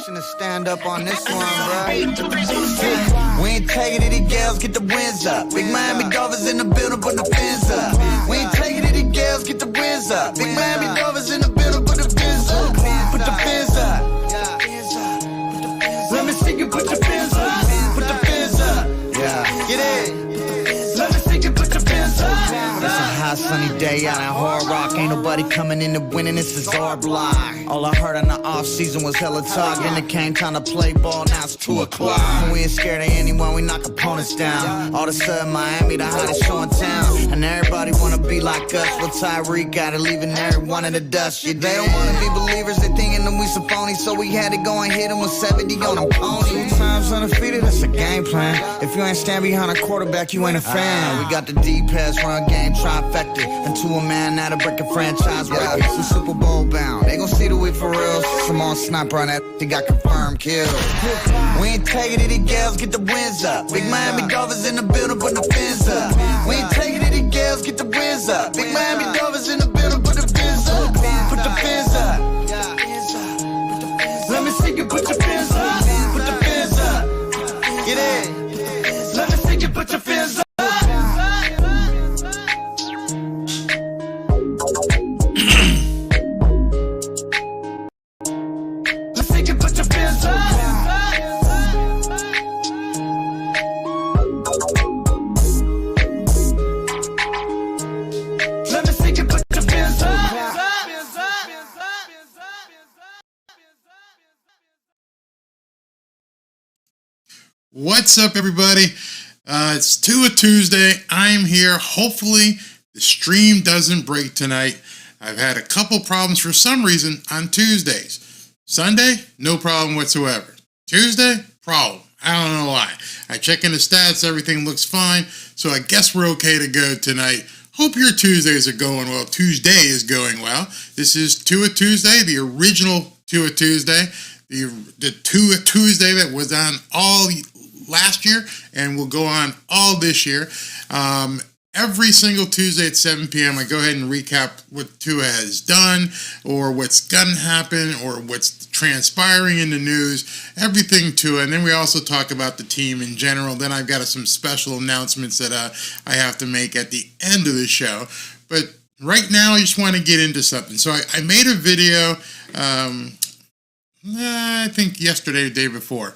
permission to stand up on this one, bro. We ain't taking it, the gals get the wins up. Big Miami Dolphins in the building, put the fins up. We ain't taking it, the gals get the wins up. Big Miami Dolphins in the building, put the fins up. Put the fins up. Let me see you put your fins up. Put the fins up. Yeah. Get in. Let me see you put your fins up. It's a hot sunny day out in Hard Rock. Ain't nobody coming in to winning, this is our block. All I heard in the off season was hella talk. Then it came time to play ball, now it's 2 o'clock. We ain't scared of anyone, we knock opponents down. All of a sudden Miami the hottest show in town. And everybody wanna be like us. Well, Tyreek got it, leaving everyone in the dust. Yeah, they don't wanna be believers, they thinking that we some phonies. So we had to go and hit them with 70 on them ponies. 2 times undefeated, that's a game plan. If you ain't stand behind a quarterback, you ain't a fan. We got the deep pass run game trifecta. And to a man, now to break a franchise record. We Super Bowl bound, they gon' see the way for real. Some on sniper on that, he got confirmed kill. We ain't taking it, the gals get the wins up. Big Miami Dolphins in the building, put the fins up. We ain't taking it, the gals get the wins up. Big Miami Dolphins in the building, put the fins up. Put the fins up. Let me see you put your fins up. Put the fins up. Get in. Let me see you put your fins up. Let's see you put your fins up. Let me see you put your fins up. What's up, everybody? It's Tua Tuesday. I'm here. Hopefully, the stream doesn't break tonight. I've had a couple problems for some reason on Tuesdays. Sunday, no problem whatsoever. Tuesday, problem. I don't know why. I check in the stats, everything looks fine, so I guess we're okay to go tonight. Hope your Tuesdays are going well. Tuesday is going well. This is Tua Tuesday, the original Tua Tuesday, the Tua Tuesday that was on all last year and will go on all this year. Every single Tuesday at 7 p.m., I go ahead and recap what Tua has done or what's going to happen or what's transpiring in the news, everything Tua. And then we also talk about the team in general. Then I've got some special announcements that I have to make at the end of the show. But right now, I just want to get into something. So I made a video, I think yesterday or the day before,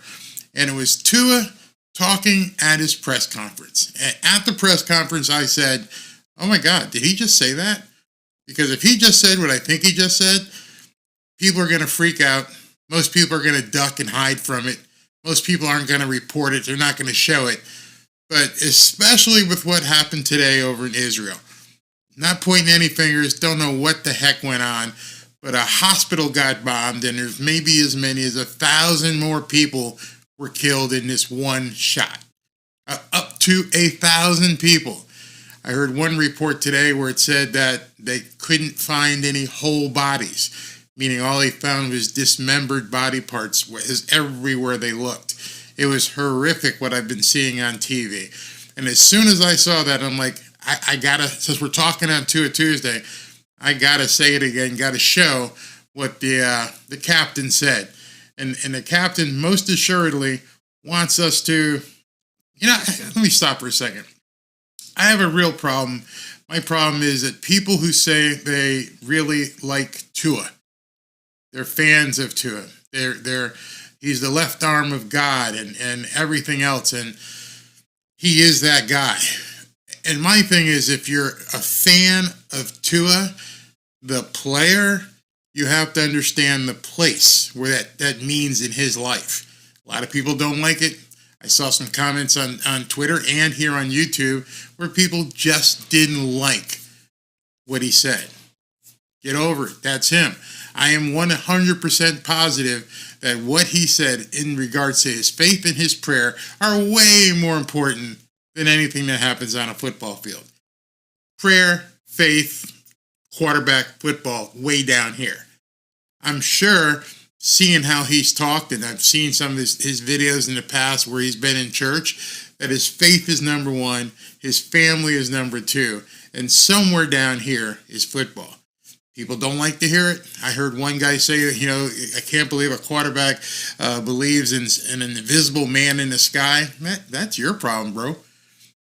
and it was Tua talking at his press conference. At the press conference, I said, oh my God, did he just say that? Because if he just said what I think he just said, people are going to freak out. Most people are going to duck and hide from it. Most people aren't going to report it. They're not going to show it. But especially with what happened today over in Israel. Not pointing any fingers, don't know what the heck went on, but a hospital got bombed and there's maybe as many as 1,000 more people were killed in this one shot. Up to 1,000 people. I heard one report today where it said that they couldn't find any whole bodies, meaning all they found was dismembered body parts everywhere they looked. It was horrific what I've been seeing on TV. And as soon as I saw that, I'm like, I gotta, since we're talking on Tua Tuesday, I gotta say it again, gotta show what the captain said. And the captain most assuredly wants us to, let me stop for a second. I have a real problem. My problem is that people who say they really like Tua, they're fans of Tua. He's the left arm of God and everything else, and he is that guy. And my thing is, if you're a fan of Tua, the player, you have to understand the place where that means in his life. A lot of people don't like it. I saw some comments on Twitter and here on YouTube where people just didn't like what he said. Get over it. That's him. I am 100% positive that what he said in regards to his faith and his prayer are way more important than anything that happens on a football field. Prayer, faith, quarterback, football, way down here. I'm sure, seeing how he's talked, and I've seen some of his videos in the past where he's been in church, that his faith is number one, his family is number two, and somewhere down here is football. People don't like to hear it. I heard one guy say, I can't believe a quarterback believes in an invisible man in the sky. That's your problem, bro.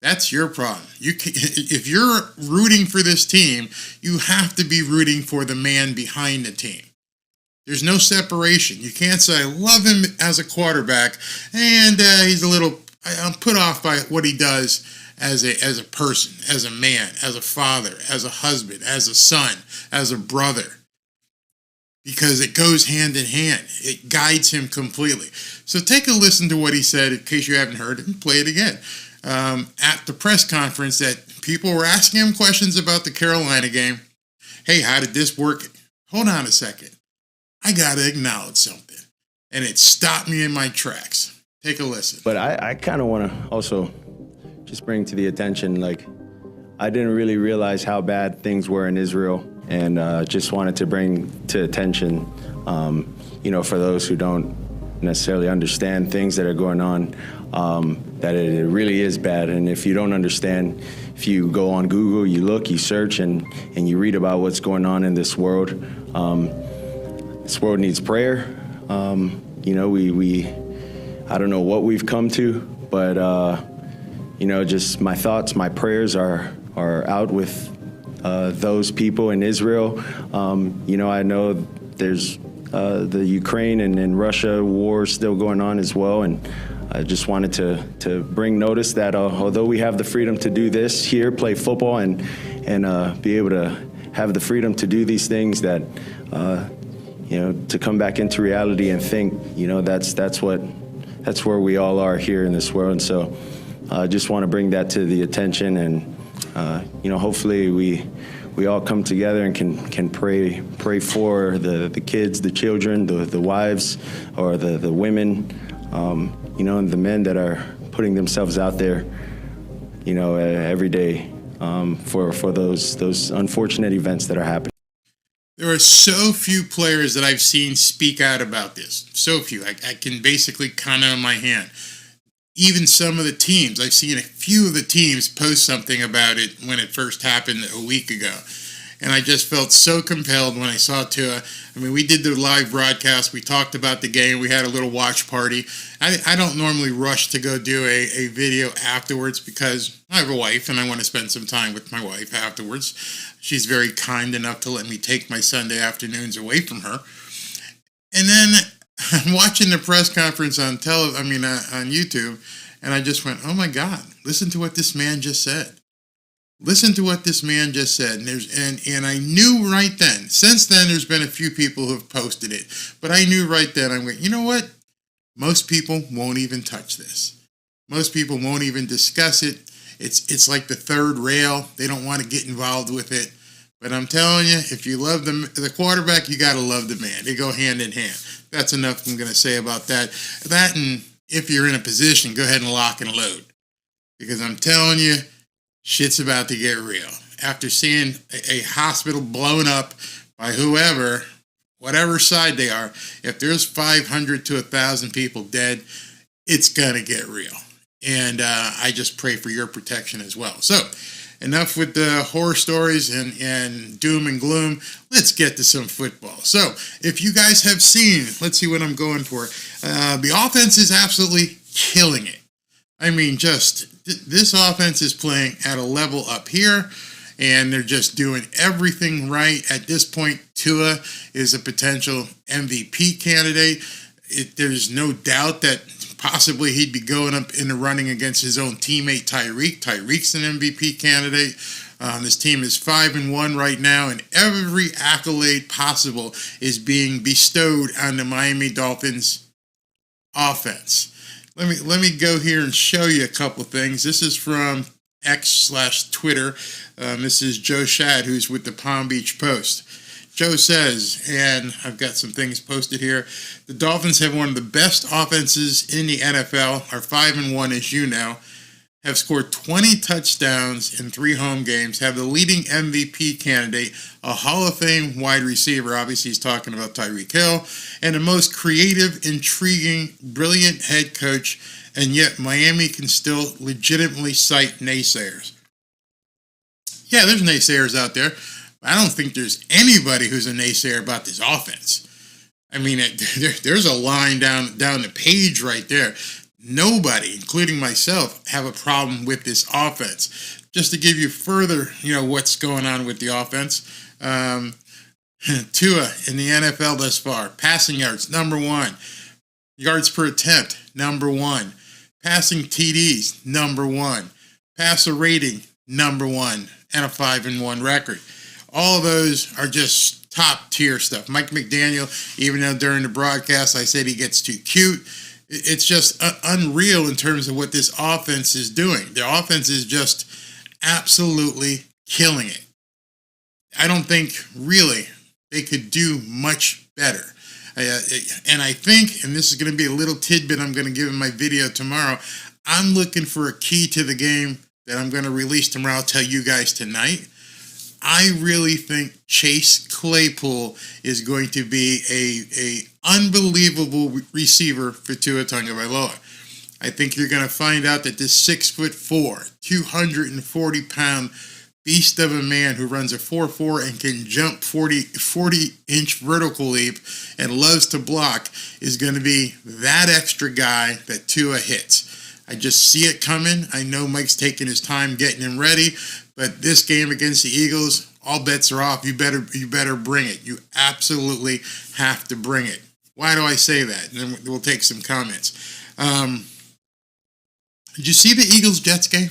That's your problem. If you're rooting for this team, you have to be rooting for the man behind the team. There's no separation. You can't say, I love him as a quarterback, and I'm put off by what he does as a person, as a man, as a father, as a husband, as a son, as a brother. Because it goes hand in hand. It guides him completely. So take a listen to what he said in case you haven't heard it, and play it again. At the press conference, that people were asking him questions about the Carolina game. Hey, how did this work? Hold on a second. I got to acknowledge something. And it stopped me in my tracks. Take a listen. But I kind of want to also just bring to the attention, like, I didn't really realize how bad things were in Israel, and just wanted to bring to attention, for those who don't necessarily understand things that are going on, that it really is bad. And if you don't understand, if you go on Google, you look, you search, and you read about what's going on in this world, this world needs prayer. I don't know what we've come to, but just my thoughts, my prayers are out with those people in Israel. I know there's the Ukraine and Russia war still going on as well, and I just wanted to bring notice that although we have the freedom to do this here, play football, and be able to have the freedom to do these things, that to come back into reality and think, that's where we all are here in this world. And so I just want to bring that to the attention, and hopefully we all come together and can pray for the kids, the children, the wives, or the women, and the men that are putting themselves out there, every day, for those unfortunate events that are happening. There are so few players that I've seen speak out about this. So few. I can basically count on my hand. Even some of the teams, I've seen a few of the teams post something about it when it first happened a week ago. And I just felt so compelled when I saw Tua. I mean, we did the live broadcast. We talked about the game. We had a little watch party. I don't normally rush to go do a video afterwards because I have a wife and I want to spend some time with my wife afterwards. She's very kind enough to let me take my Sunday afternoons away from her. And then I'm watching the press conference on YouTube, and I just went, oh my God, listen to what this man just said. Listen to what this man just said. And I knew right then, since then there's been a few people who have posted it, but I knew right then, I'm going, you know what? Most people won't even touch this. Most people won't even discuss it. It's like the third rail. They don't want to get involved with it. But I'm telling you, if you love the quarterback, you got to love the man. They go hand in hand. That's enough I'm going to say about that. That, and if you're in a position, go ahead and lock and load. Because I'm telling you, shit's about to get real. After seeing a hospital blown up by whoever, whatever side they are, if there's 500 to 1,000 people dead, it's going to get real. And I just pray for your protection as well. So, enough with the horror stories and doom and gloom. Let's get to some football. So, if you guys have seen, let's see what I'm going for. The offense is absolutely killing it. I mean, this offense is playing at a level up here, and they're just doing everything right. At this point, Tua is a potential MVP candidate. There's no doubt that possibly he'd be going up in the running against his own teammate Tyreek. Tyreek's an MVP candidate. This team is 5-1 right now, and every accolade possible is being bestowed on the Miami Dolphins offense. Let me go here and show you a couple things. This is from X/Twitter. This is Joe Shad, who's with the Palm Beach Post. Joe says, and I've got some things posted here, the Dolphins have one of the best offenses in the NFL, are 5-1 as you know, have scored 20 touchdowns in 3 home games, have the leading MVP candidate, a Hall of Fame wide receiver, obviously he's talking about Tyreek Hill, and the most creative, intriguing, brilliant head coach, and yet Miami can still legitimately cite naysayers. Yeah, there's naysayers out there. I don't think there's anybody who's a naysayer about this offense. I mean, there's a line down the page right there. Nobody, including myself, have a problem with this offense. Just to give you further, what's going on with the offense. Tua in the NFL thus far, passing yards, number 1. Yards per attempt, number 1. Passing TDs, number 1. Passer rating, number 1. And a 5-1 record. All of those are just top tier stuff. Mike McDaniel, even though during the broadcast I said he gets too cute, it's just unreal in terms of what this offense is doing. The offense is just absolutely killing it. I don't think really they could do much better. And I think, and this is going to be a little tidbit I'm going to give in my video tomorrow, I'm looking for a key to the game that I'm going to release tomorrow. I'll tell you guys tonight. I really think Chase Claypool is going to be a unbelievable receiver for Tua Tagovailoa. I think you're going to find out that this 6'4", 240-pound beast of a man who runs a 4.4 and can jump 40-inch vertical leap and loves to block is going to be that extra guy that Tua hits. I just see it coming. I know Mike's taking his time getting him ready, but this game against the Eagles, all bets are off. You better bring it. You absolutely have to bring it. Why do I say that? And then we'll take some comments. Did you see the Eagles-Jets game?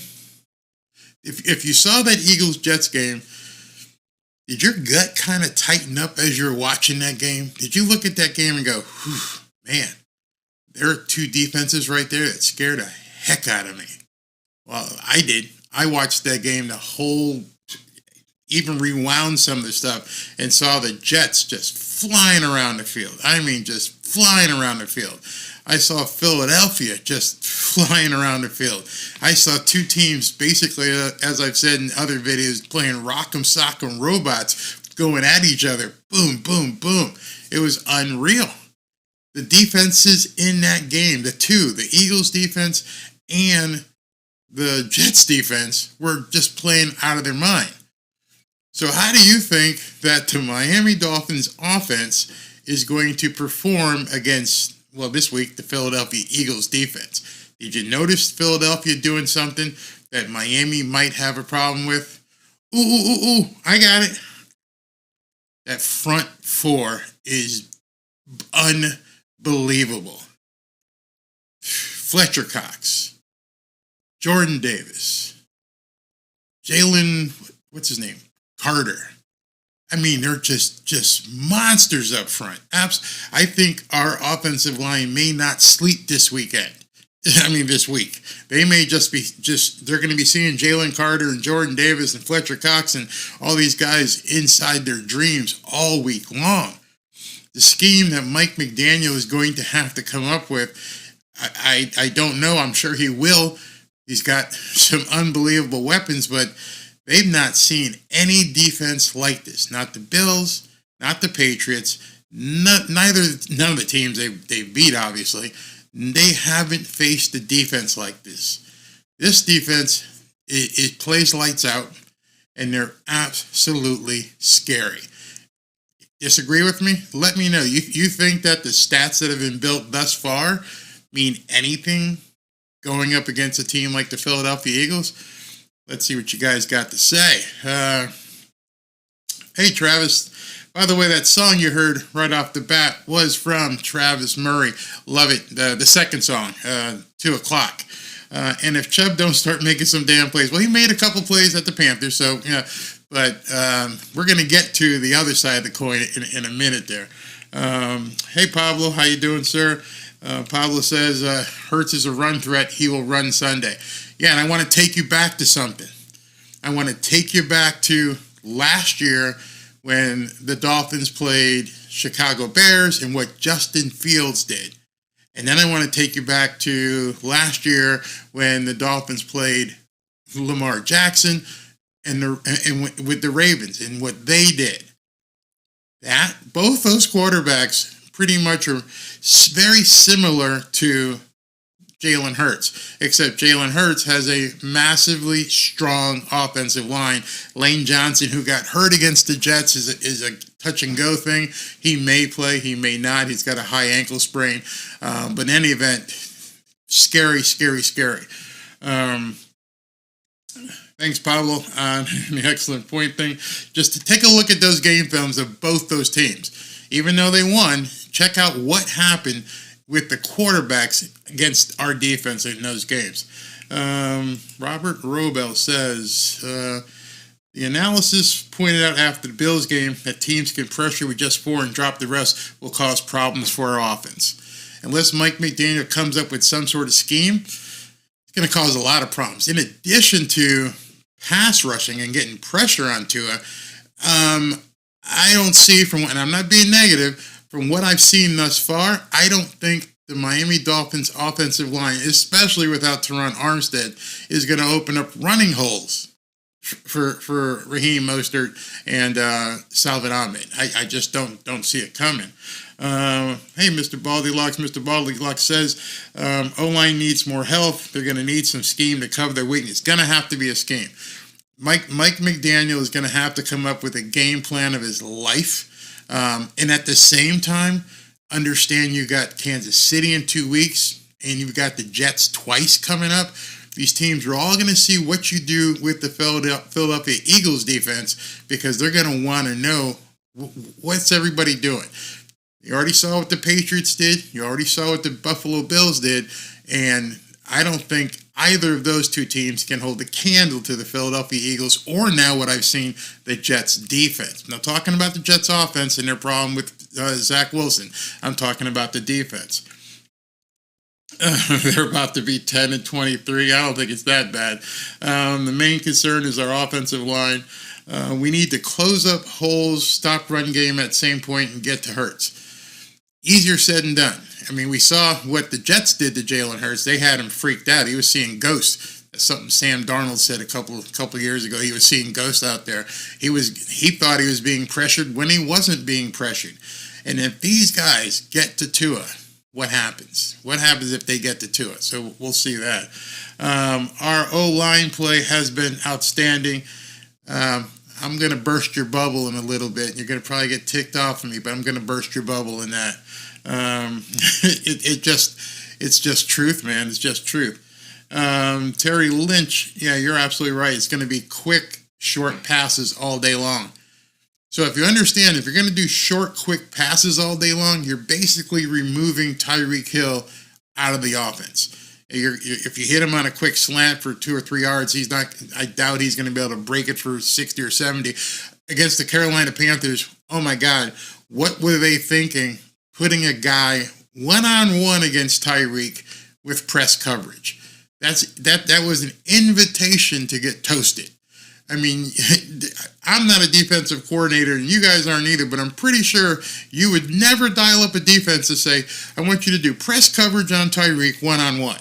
If you saw that Eagles-Jets game, did your gut kind of tighten up as you were watching that game? Did you look at that game and go, man, there are two defenses right there that scared the heck out of me? Well, I did. I watched that game the whole, even rewound some of the stuff and saw the Jets just flying around the field. I mean, just flying around the field. I saw Philadelphia just flying around the field. I saw two teams, basically, as I've said in other videos, playing rock'em sock'em robots, going at each other. Boom, boom, boom. It was unreal. The defenses in that game, the Eagles defense and the Jets defense, were just playing out of their mind. So how do you think that the Miami Dolphins offense is going to perform against, well, this week, the Philadelphia Eagles defense? Did you notice Philadelphia doing something that Miami might have a problem with? Ooh, I got it. That front four is unbelievable. Fletcher Cox, Jordan Davis, Jalen, what's his name? Carter. I mean, they're just monsters up front. I think our offensive line may not sleep this weekend. This week. They may they're going to be seeing Jalen Carter and Jordan Davis and Fletcher Cox and all these guys inside their dreams all week long. The scheme that Mike McDaniel is going to have to come up with, I don't know. I'm sure he will. He's got some unbelievable weapons, but they've not seen any defense like this. Not the Bills, not the Patriots, none of the teams they beat, obviously. They haven't faced a defense like this. This defense, it plays lights out, and they're absolutely scary. Disagree with me? Let me know. You think that the stats that have been built thus far mean anything going up against a team like the Philadelphia Eagles? Let's see what you guys got to say. Hey, Travis. By the way, that song you heard right off the bat was from Travis Murray. Love it. The second song, 2 o'clock. And if Chubb don't start making some damn plays, well, he made a couple plays at the Panthers, so, yeah. But we're going to get to the other side of the coin in a minute there. Hey, Pablo, how you doing, sir? Pablo says, Hurts is a run threat. He will run Sunday. Yeah, and I want to take you back to something. I want to take you back to last year when the Dolphins played Chicago Bears and what Justin Fields did. And then I want to take you back to last year when the Dolphins played Lamar Jackson and with the Ravens and what they did. Both those quarterbacks pretty much are very similar to Jalen Hurts, except Jalen Hurts has a massively strong offensive line. Lane Johnson, who got hurt against the Jets, is a touch-and-go thing. He may play, he may not. He's got a high ankle sprain. But in any event, scary. Thanks, Pablo, on the excellent point thing. Just to take a look at those game films of both those teams. Even though they won, check out what happened with the quarterbacks against our defense in those games. Robert Robel says, the analysis pointed out after the Bills game that teams can pressure with just 4 and drop the rest will cause problems for our offense. Unless Mike McDaniel comes up with some sort of scheme, it's going to cause a lot of problems. In addition to pass rushing and getting pressure on Tua, I don't see and I'm not being negative, from what I've seen thus far, I don't think the Miami Dolphins offensive line, especially without Teron Armstead, is going to open up running holes for Raheem Mostert and Salvin Ahmed. I just don't see it coming. Hey, Mr. Baldylocks. Mr. Baldylocks says O-line needs more help. They're going to need some scheme to cover their weakness. It's going to have to be a scheme. Mike McDaniel is going to have to come up with a game plan of his life. And at the same time, understand you got Kansas City in 2 weeks, and you've got the Jets twice coming up. These teams are all going to see what you do with the Philadelphia Eagles defense, because they're going to want to know what's everybody doing. You already saw what the Patriots did. You already saw what the Buffalo Bills did. And I don't think either of those two teams can hold a candle to the Philadelphia Eagles, or now what I've seen, the Jets defense. I'm not talking about the Jets offense and their problem with Zach Wilson. I'm talking about the defense. They're about to be 10-23. I don't think it's that bad. The main concern is our offensive line. We need to close up holes, stop run game at the same point, and get to Hurts. Easier said than done. I mean, we saw what the Jets did to Jalen Hurts. They had him freaked out. He was seeing ghosts. That's something Sam Darnold said a couple years ago. He was seeing ghosts out there. He thought he was being pressured when he wasn't being pressured. And if these guys get to Tua, what happens? What happens if they get to Tua? So we'll see that. Our O-line play has been outstanding. I'm going to burst your bubble in a little bit. You're going to probably get ticked off of me, but I'm going to burst your bubble in that. It's just truth, man. It's just truth. Terry Lynch, yeah, you're absolutely right. It's going to be quick, short passes all day long. So if you understand, if you're going to do short, quick passes all day long, you're basically removing Tyreek Hill out of the offense. If you hit him on a quick slant for 2 or 3 yards, I doubt he's going to be able to break it for 60 or 70. Against the Carolina Panthers, oh my God, what were they thinking? Putting a guy one-on-one against Tyreek with press coverage. That was an invitation to get toasted. I mean, I'm not a defensive coordinator, and you guys aren't either, but I'm pretty sure you would never dial up a defense to say, I want you to do press coverage on Tyreek one-on-one.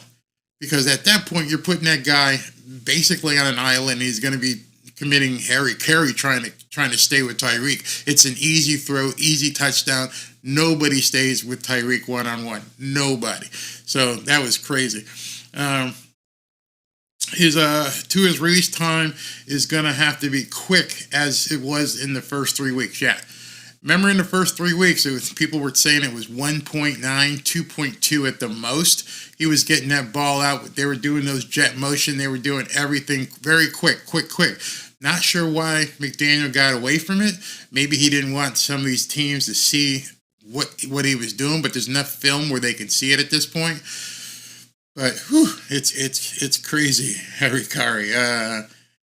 Because at that point, you're putting that guy basically on an island. He's going to be committing Harry Carey trying to stay with Tyreek. It's an easy throw, easy touchdown. Nobody stays with Tyreek one-on-one. Nobody. So that was crazy. His release time is going to have to be quick as it was in the first 3 weeks. Yeah. Remember in the first 3 weeks, people were saying it was 1.9, 2.2 at the most. He was getting that ball out. They were doing those jet motion. They were doing everything very quick. Not sure why McDaniel got away from it. Maybe he didn't want some of these teams to see what he was doing, but there's enough film where they can see it at this point. But it's crazy, Harry Carey.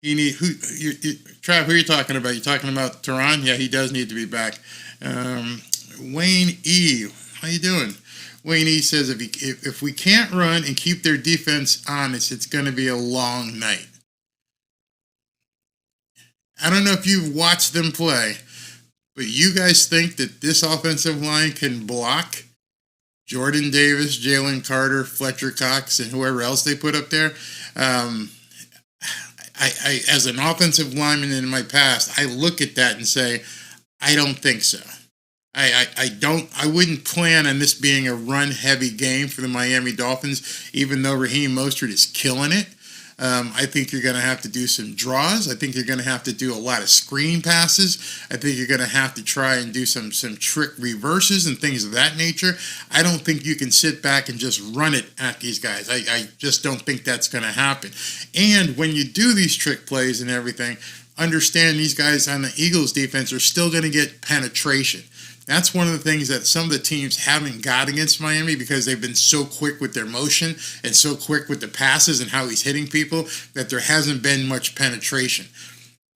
Trav, who are you talking about? You talking about Teron? Yeah, he does need to be back. Wayne E, how you doing? Wayne E says if we can't run and keep their defense honest, it's going to be a long night. I don't know if you've watched them play, but you guys think that this offensive line can block Jordan Davis, Jalen Carter, Fletcher Cox, and whoever else they put up there? I as an offensive lineman in my past, I look at that and say, I don't think so. I wouldn't plan on this being a run-heavy game for the Miami Dolphins, even though Raheem Mostert is killing it. I think you're going to have to do some draws. I think you're going to have to do a lot of screen passes. I think you're going to have to try and do some trick reverses and things of that nature. I don't think you can sit back and just run it at these guys. I just don't think that's going to happen. And when you do these trick plays and everything, understand these guys on the Eagles defense are still going to get penetration. That's one of the things that some of the teams haven't got against Miami because they've been so quick with their motion and so quick with the passes and how he's hitting people that there hasn't been much penetration.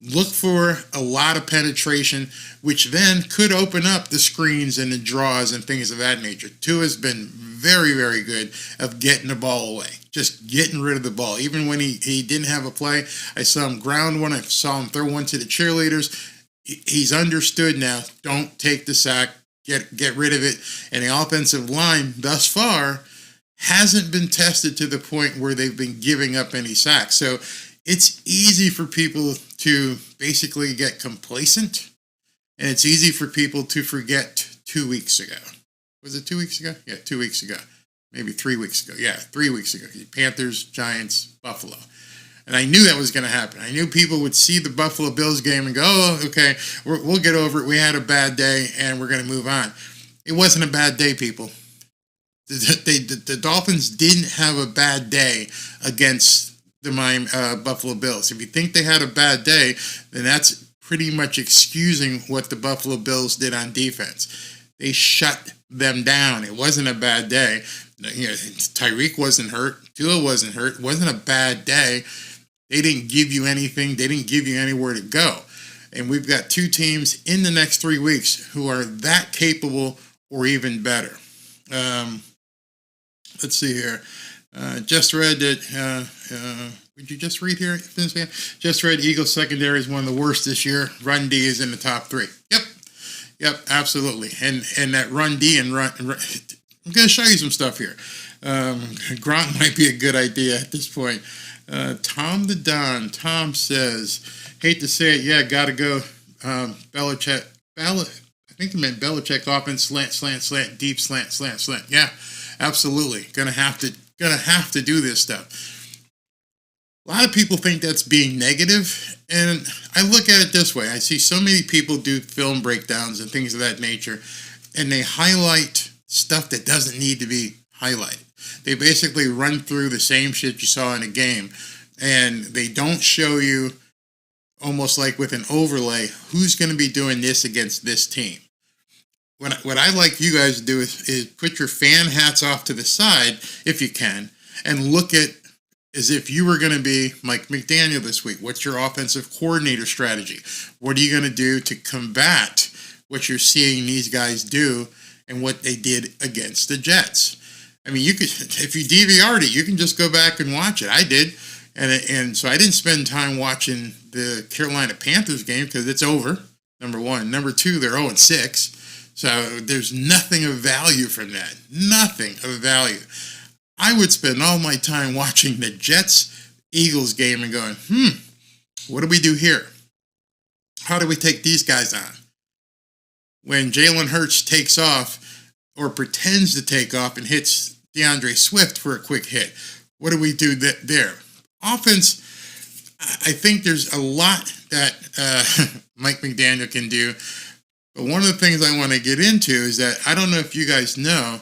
Look for a lot of penetration, which then could open up the screens and the draws and things of that nature. Tua's been very, very good of getting the ball away, just getting rid of the ball. Even when he didn't have a play, I saw him ground one. I saw him throw one to the cheerleaders. He's understood now. Don't take the sack. Get rid of it. And the offensive line thus far hasn't been tested to the point where they've been giving up any sacks. So it's easy for people to basically get complacent, and it's easy for people to forget 2 weeks ago. Was it 2 weeks ago? Yeah, 2 weeks ago. Maybe 3 weeks ago. Yeah, 3 weeks ago. Panthers, Giants, Buffalo. And I knew that was going to happen. I knew people would see the Buffalo Bills game and go, oh, okay, we'll get over it. We had a bad day, and we're going to move on. It wasn't a bad day, people. The Dolphins didn't have a bad day against the Buffalo Bills. If you think they had a bad day, then that's pretty much excusing what the Buffalo Bills did on defense. They shut them down. It wasn't a bad day. You know, Tyreek wasn't hurt. Tua wasn't hurt. It wasn't a bad day. They didn't give you anything. They didn't give you anywhere to go. And we've got two teams in the next 3 weeks who are that capable or even better. Let's see here. Just read that. Would you just read here? Just read Eagles secondary is one of the worst this year. Run D is in the top 3. Yep, absolutely. And that run D and run. I'm going to show you some stuff here. Gronk might be a good idea at this point. Tom the Don. Tom says, hate to say it, yeah, got to go. Belichick. I think he meant Belichick offense, slant, deep slant. Yeah, absolutely. Gonna have to do this stuff. A lot of people think that's being negative, and I look at it this way. I see so many people do film breakdowns and things of that nature, and they highlight stuff that doesn't need to be highlighted. They basically run through the same shit you saw in a game, and they don't show you, almost like with an overlay, who's going to be doing this against this team. What I like you guys to do is put your fan hats off to the side, if you can, and look at as if you were going to be Mike McDaniel this week. What's your offensive coordinator strategy? What are you going to do to combat what you're seeing these guys do and what they did against the Jets? I mean, you could, if you DVR'd it, you can just go back and watch it. I did. And so I didn't spend time watching the Carolina Panthers game because it's over, number one. Number two, they're 0-6. So there's nothing of value from that. Nothing of value. I would spend all my time watching the Jets-Eagles game and going, what do we do here? How do we take these guys on? When Jalen Hurts takes off or pretends to take off and hits DeAndre Swift for a quick hit, what do we do there? Offense, I think there's a lot that Mike McDaniel can do. But one of the things I want to get into is that I don't know if you guys know,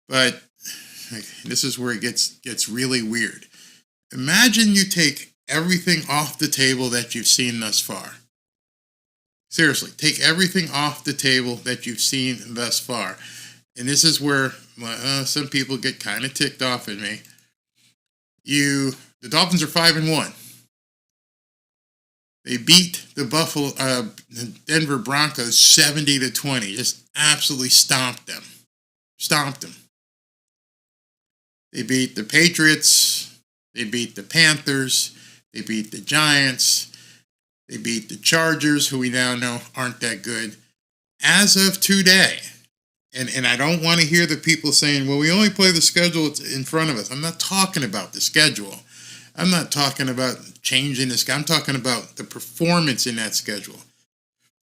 but this is where it gets really weird. Imagine you take everything off the table that you've seen thus far. Seriously, take everything off the table that you've seen thus far. And this is where some people get kind of ticked off at me. The Dolphins are 5-1. They beat the Denver Broncos 70-20. Just absolutely stomped them. They beat the Patriots. They beat the Panthers. They beat the Giants. They beat the Chargers, who we now know aren't that good. As of today, and I don't want to hear the people saying, well, we only play the schedule in front of us. I'm not talking about the schedule. I'm not talking about changing this. I'm talking about the performance in that schedule.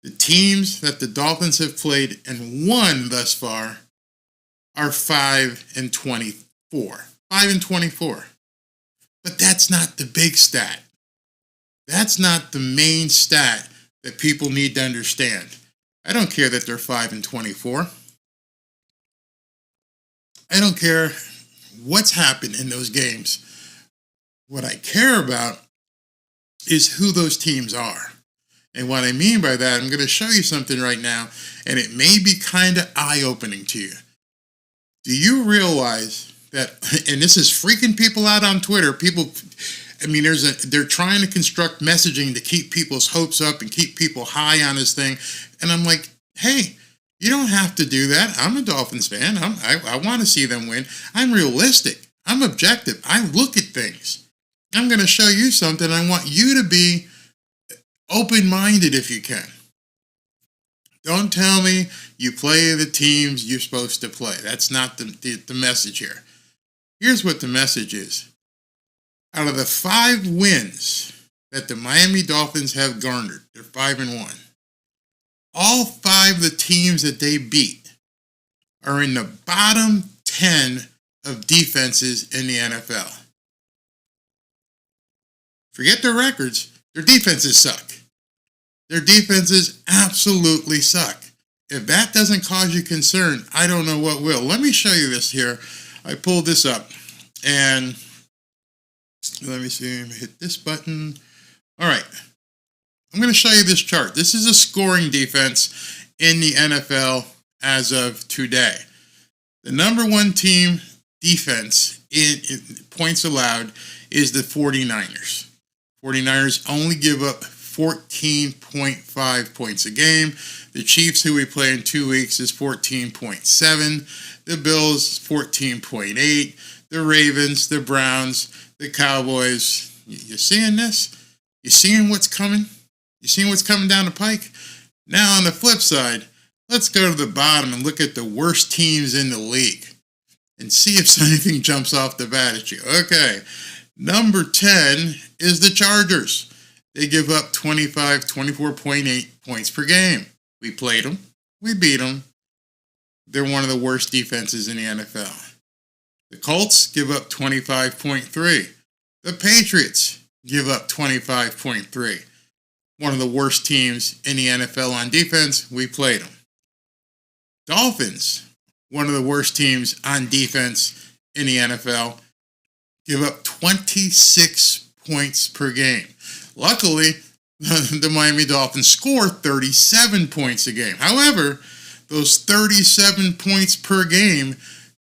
The teams that the Dolphins have played and won thus far are 5-24. 5-24. But that's not the big stat. That's not the main stat that people need to understand. I don't care that they're 5-24. I don't care what's happened in those games. What I care about is who those teams are. And what I mean by that, I'm going to show you something right now, and it may be kind of eye-opening to you. Do you realize that, and this is freaking people out on Twitter, they're trying to construct messaging to keep people's hopes up and keep people high on this thing. And I'm like, hey, you don't have to do that. I'm a Dolphins fan. I want to see them win. I'm realistic. I'm objective. I look at things. I'm going to show you something. I want you to be open-minded if you can. Don't tell me you play the teams you're supposed to play. That's not the message here. Here's what the message is. Out of the 5 wins that the Miami Dolphins have garnered, they're 5-1. All 5 of the teams that they beat are in the bottom 10 of defenses in the NFL. Forget their records. Their defenses suck. Their defenses absolutely suck. If that doesn't cause you concern, I don't know what will. Let me show you this here. I pulled this up, and let me see. Let me hit this button. All right. I'm going to show you this chart. This is a scoring defense in the NFL as of today. The number 1 team defense in points allowed is the 49ers. 49ers only give up 14.5 points a game. The Chiefs, who we play in 2 weeks, is 14.7. The Bills, 14.8. The Ravens, the Browns, the Cowboys. You seeing this? You seeing what's coming? You seeing what's coming down the pike? Now, on the flip side, let's go to the bottom and look at the worst teams in the league and see if anything jumps off the bat at you. Okay, number 10 is the Chargers. They give up 24.8 points per game. We played them. We beat them. They're one of the worst defenses in the NFL. The Colts give up 25.3. The Patriots give up 25.3. One of the worst teams in the NFL on defense. We played them. Dolphins, one of the worst teams on defense in the NFL, give up 26 points per game. Luckily, the Miami Dolphins score 37 points a game. However, those 37 points per game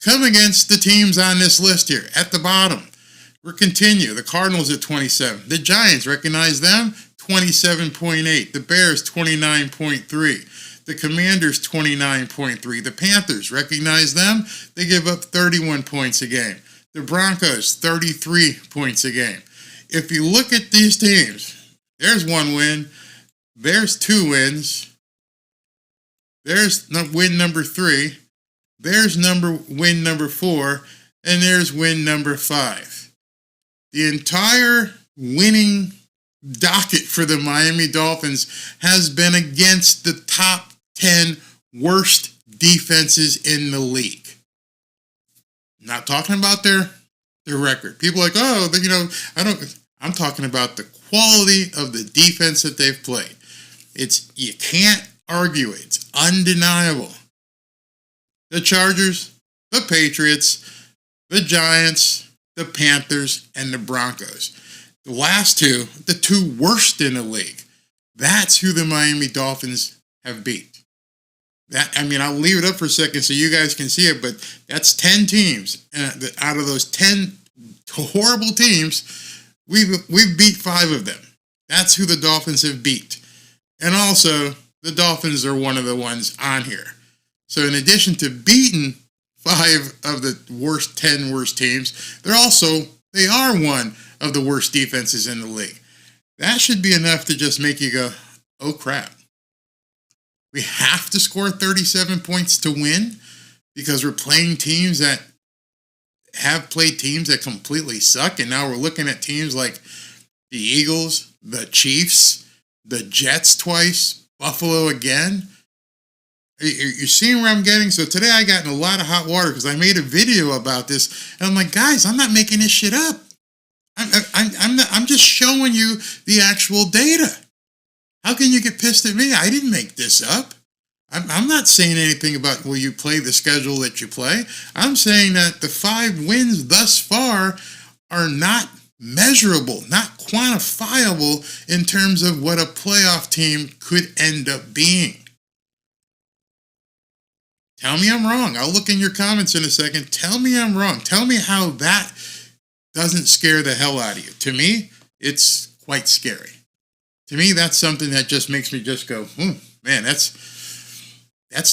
come against the teams on this list here at the bottom. We'll continue. The Cardinals at 27. The Giants, recognize them? 27.8. The Bears, 29.3. The Commanders, 29.3. The Panthers, recognize them? They give up 31 points a game. The Broncos, 33 points a game. If you look at these teams, there's 1 win. There's 2 wins. There's win number 3. There's win number 4. And there's win number 5. The entire winning docket for the Miami Dolphins has been against the top 10 worst defenses in the league. Not talking about their record. People are like, I'm talking about the quality of the defense that they've played. You can't argue it. It's undeniable. The Chargers, the Patriots, the Giants, the Panthers, and the Broncos. The last 2, the 2 worst in the league. That's who the Miami Dolphins have beat. I'll leave it up for a second so you guys can see it, but that's 10 teams. Out of those 10 horrible teams, we've beat 5 of them. That's who the Dolphins have beat. And also, the Dolphins are one of the ones on here. So in addition to beating 5 of the 10 worst teams, they are one of the worst defenses in the league. That should be enough to just make you go, oh crap. We have to score 37 points to win because we're playing teams that have played teams that completely suck. And now we're looking at teams like the Eagles, the Chiefs, the Jets twice, Buffalo again? You're seeing where I'm getting? So today I got in a lot of hot water because I made a video about this. And I'm like, guys, I'm not making this shit up. I'm just showing you the actual data. How can you get pissed at me? I didn't make this up. I'm not saying anything about will you play the schedule that you play. I'm saying that the 5 wins thus far are not measurable, not quantifiable in terms of what a playoff team could end up being. Tell me I'm wrong. I'll look in your comments in a second. Tell me I'm wrong. Tell me how that doesn't scare the hell out of you. To me, it's quite scary. To me, that's something that just makes me just go, man, that's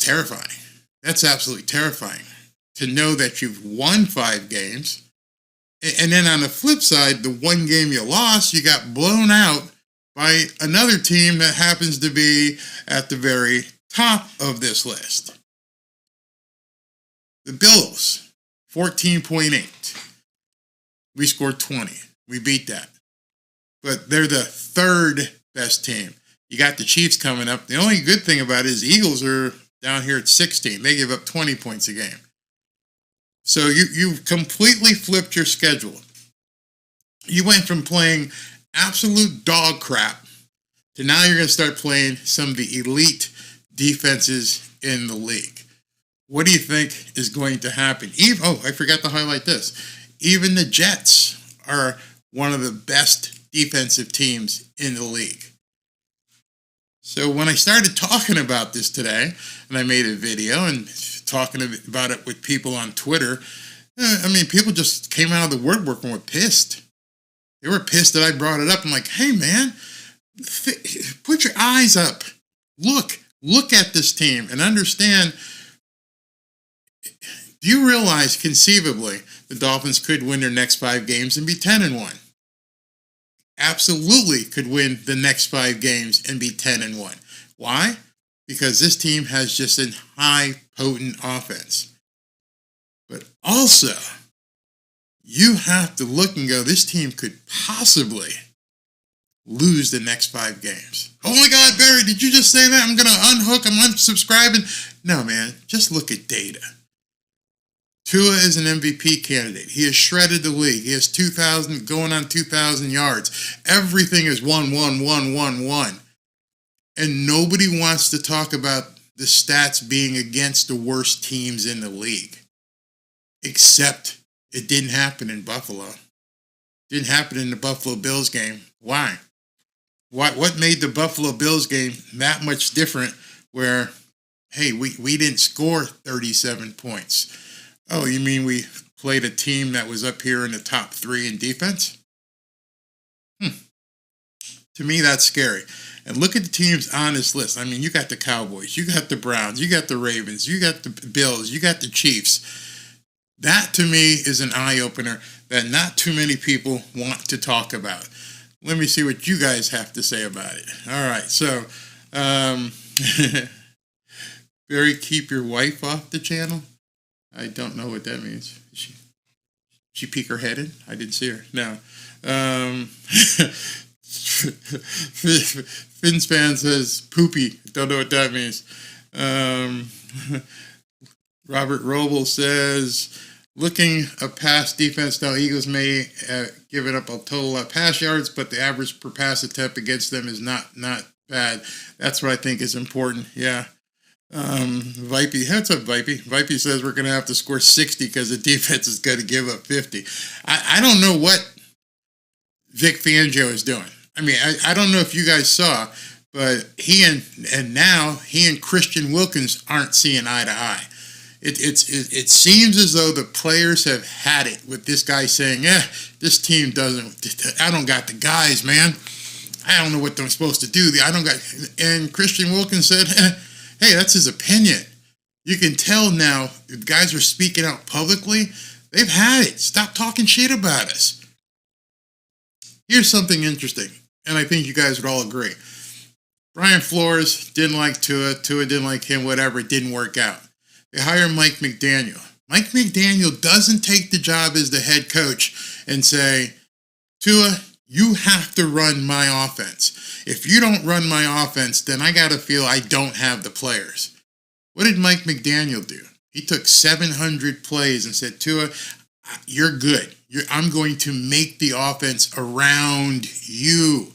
terrifying. That's absolutely terrifying to know that you've won 5 games. And then on the flip side, the one game you lost, you got blown out by another team that happens to be at the very top of this list. The Bills, 14.8. We scored 20. We beat that. But they're the 3rd best team. You got the Chiefs coming up. The only good thing about it is the Eagles are down here at 16. They give up 20 points a game. So you've completely flipped your schedule. You went from playing absolute dog crap to now you're going to start playing some of the elite defenses in the league. What do you think is going to happen? I forgot to highlight this. Even the Jets are one of the best defensive teams in the league. So when I started talking about this today, and I made a video and talking about it with people on Twitter, people just came out of the woodwork and were pissed. They were pissed that I brought it up. I'm like, hey, man, put your eyes up. Look at this team and understand. Do you realize conceivably the Dolphins could win their next 5 games and be 10-1? Absolutely could win the next 5 games and be 10-1. Why? Because this team has just a high, potent offense. But also, you have to look and go, this team could possibly lose the next 5 games. Oh my God, Barry, did you just say that? I'm going to unhook, I'm unsubscribing. No, man, just look at data. Tua is an MVP candidate. He has shredded the league. He has 2,000, going on 2,000 yards. Everything is 1, 1, 1, 1, 1. And nobody wants to talk about the stats being against the worst teams in the league. Except it didn't happen in Buffalo. Didn't happen in the Buffalo Bills game. Why? What made the Buffalo Bills game that much different where, hey, we didn't score 37 points? Oh, you mean we played a team that was up here in the top 3 in defense? To me, that's scary. And look at the teams on this list. I mean, you got the Cowboys, you got the Browns, you got the Ravens, you got the Bills, you got the Chiefs. That, to me, is an eye-opener that not too many people want to talk about. Let me see what you guys have to say about it. All right, so, Barry, keep your wife off the channel? I don't know what that means. She peek her head in? I didn't see her. No. Finspan says poopy. Don't know what that means. Robert Roble says, looking at past defense now, Eagles may give it up a total of pass yards, but the average per pass attempt against them is not bad. That's what I think is important. Yeah. Vipey, what's up, Vipey? Vipey says we're going to have to score 60 because the defense is going to give up 50. I don't know what Vic Fangio is doing. I mean, I don't know if you guys saw, but he and Christian Wilkins aren't seeing eye to eye. It seems as though the players have had it with this guy saying, this team I don't got the guys, man. I don't know what I'm supposed to do. And Christian Wilkins said, hey, that's his opinion. You can tell now the guys are speaking out publicly. They've had it. Stop talking shit about us. Here's something interesting, and I think you guys would all agree. Brian Flores didn't like Tua. Tua didn't like him, whatever. It didn't work out. They hire Mike McDaniel. Mike McDaniel doesn't take the job as the head coach and say, Tua, You have to run my offense. If you don't run my offense, then I got to feel I don't have the players. What did Mike McDaniel do? He took 700 plays and said, Tua, you're good. I'm going to make the offense around you.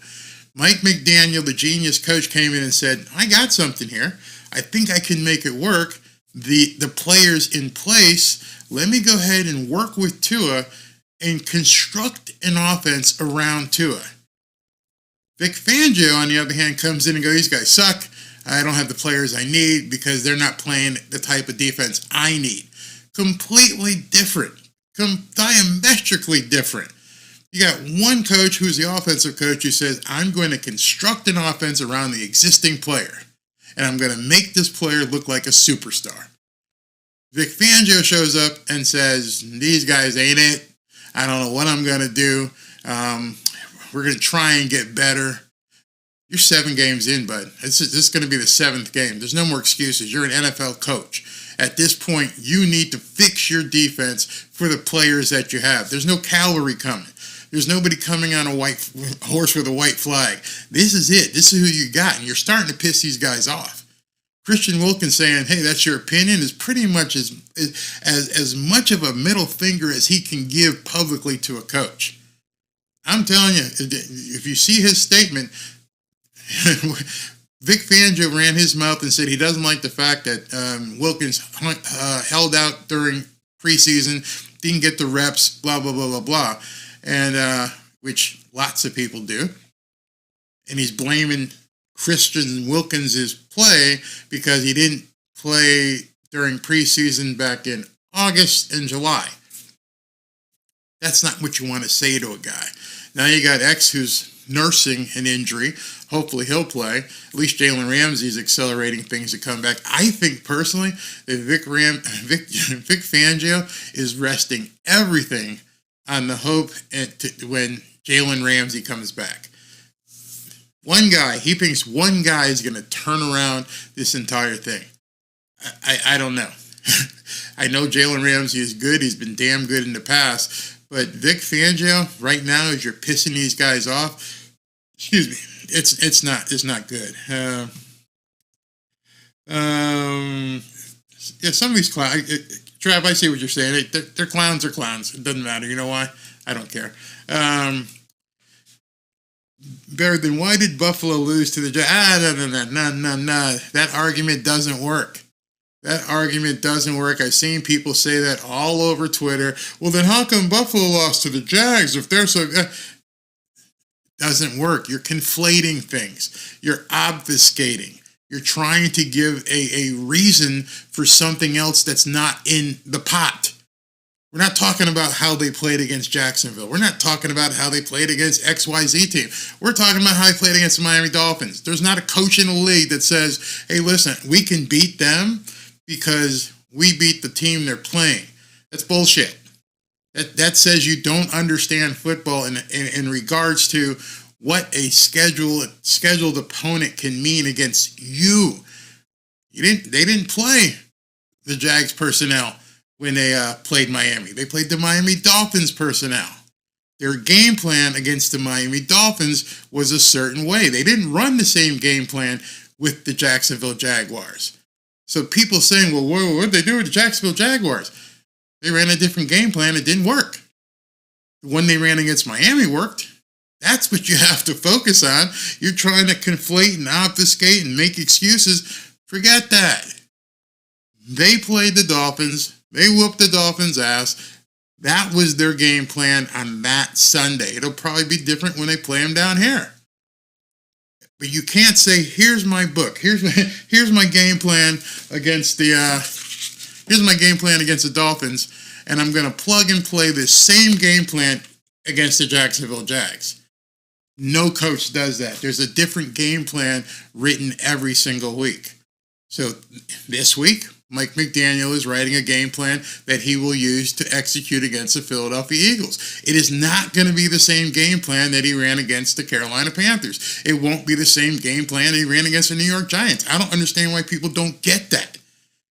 Mike McDaniel, the genius coach, came in and said, I got something here. I think I can make it work. The players in place, let me go ahead and work with Tua and construct an offense around Tua. Vic Fangio, on the other hand, comes in and goes, these guys suck. I don't have the players I need because they're not playing the type of defense I need. Completely different. Diametrically different. You got one coach who's the offensive coach who says, I'm going to construct an offense around the existing player, and I'm going to make this player look like a superstar. Vic Fangio shows up and says, these guys ain't it. I don't know what I'm going to do. We're going to try and get better. You're 7 games in, bud. This is going to be the 7th game. There's no more excuses. You're an NFL coach. At this point, you need to fix your defense for the players that you have. There's no cavalry coming. There's nobody coming on a white horse with a white flag. This is it. This is who you got, and you're starting to piss these guys off. Christian Wilkins saying, hey, that's your opinion, is pretty much as much of a middle finger as he can give publicly to a coach. I'm telling you, if you see his statement, Vic Fangio ran his mouth and said he doesn't like the fact that Wilkins held out during preseason, didn't get the reps, blah, blah, blah, blah, blah, and which lots of people do. And he's blaming Christian Wilkins' play because he didn't play during preseason back in August and July. That's not what you want to say to a guy. Now you got X who's nursing an injury. Hopefully he'll play. At least Jalen Ramsey's accelerating things to come back. I think personally that Vic Fangio is resting everything on the hope when Jalen Ramsey comes back. One guy, he thinks one guy is going to turn around this entire thing. I don't know. I know Jalen Ramsey is good. He's been damn good in the past. But Vic Fangio, right now, as you're pissing these guys off, excuse me, it's not good. Yeah, some of these clowns, Trav, I see what you're saying. They're clowns are clowns. It doesn't matter. You know why? I don't care. Better than why did Buffalo lose to the Jags? No. That argument doesn't work. That argument doesn't work. I've seen people say that all over Twitter. Well, then how come Buffalo lost to the Jags if they're so... Doesn't work. You're conflating things. You're obfuscating. You're trying to give a reason for something else that's not in the pot. We're not talking about how they played against Jacksonville. We're not talking about how they played against XYZ team. We're talking about how they played against the Miami Dolphins. There's not a coach in the league that says, hey, listen, we can beat them because we beat the team they're playing. That's bullshit. That says you don't understand football in regards to what a scheduled opponent can mean against you. They didn't play the Jags personnel when they played Miami. They played the Miami Dolphins personnel. Their game plan against the Miami Dolphins was a certain way. They didn't run the same game plan with the Jacksonville Jaguars. So people saying, well, what did they do with the Jacksonville Jaguars? They ran a different game plan. It didn't work. The one they ran against Miami worked. That's what you have to focus on. You're trying to conflate and obfuscate and make excuses. Forget that. They played the Dolphins. They whooped the Dolphins' ass. That was their game plan on that Sunday. It'll probably be different when they play them down here. But you can't say, here's my book. Here's my game plan against the Dolphins, and I'm going to plug and play this same game plan against the Jacksonville Jags. No coach does that. There's a different game plan written every single week. So this week, Mike McDaniel is writing a game plan that he will use to execute against the Philadelphia Eagles. It is not going to be the same game plan that he ran against the Carolina Panthers. It won't be the same game plan that he ran against the New York Giants. I don't understand why people don't get that.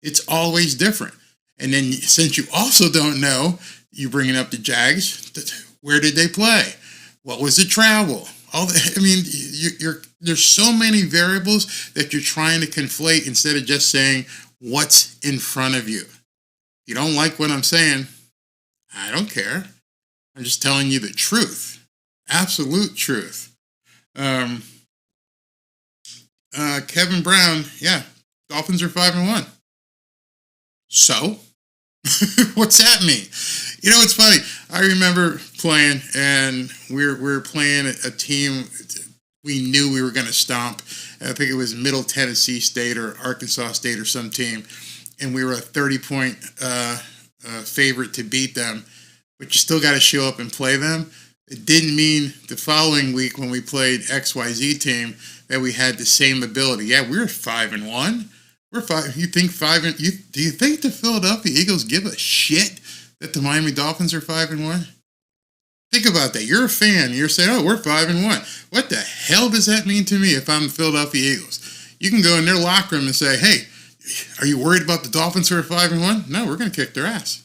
It's always different. And then since you also don't know, you bringing up the Jags, where did they play? What was the travel? There's so many variables that you're trying to conflate instead of just saying what's in front of you. If you don't like what I'm saying, I don't care. I'm just telling you the truth. Absolute truth. Kevin Brown, yeah, Dolphins are 5-1. So, what's that mean? You know, it's funny. I remember playing, and we were playing a team we knew we were going to stomp. I think it was Middle Tennessee State or Arkansas State or some team, and we were a 30-point favorite to beat them. But you still got to show up and play them. It didn't mean the following week when we played XYZ team that we had the same ability. Yeah, we were 5-1. We're 5. You think do you think the Philadelphia Eagles give a shit that the Miami Dolphins are 5-1? Think about that. You're a fan. You're saying, "Oh, we're 5-1." What the hell does that mean to me if I'm the Philadelphia Eagles? You can go in their locker room and say, "Hey, are you worried about the Dolphins who are 5-1?" No, we're going to kick their ass.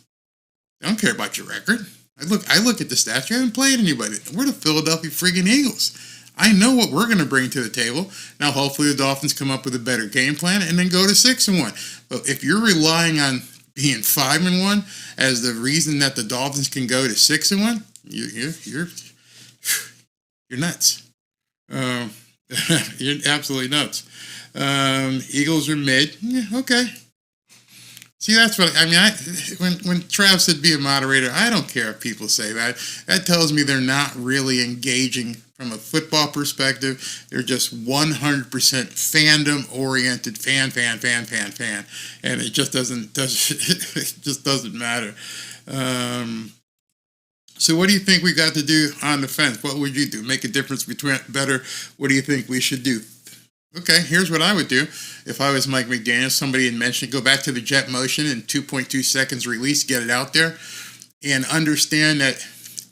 I don't care about your record. I look at the stats. You haven't played anybody. We're the Philadelphia friggin' Eagles. I know what we're going to bring to the table. Now, hopefully the Dolphins come up with a better game plan and then go to 6-1. But if you're relying on being 5-1 as the reason that the Dolphins can go to 6-1, you're nuts. You're absolutely nuts. Eagles are mid. Yeah, okay. See, that's what I mean. When Trav said be a moderator, I don't care if people say that. That tells me they're not really engaging from a football perspective. They're just 100% fandom oriented, fan, and it just doesn't matter. So, what do you think we got to do on the fence? What would you do? Make a difference between better? What do you think we should do? Okay, here's what I would do if I was Mike McDaniel. Somebody had mentioned go back to the jet motion and 2.2 seconds release, get it out there, and understand that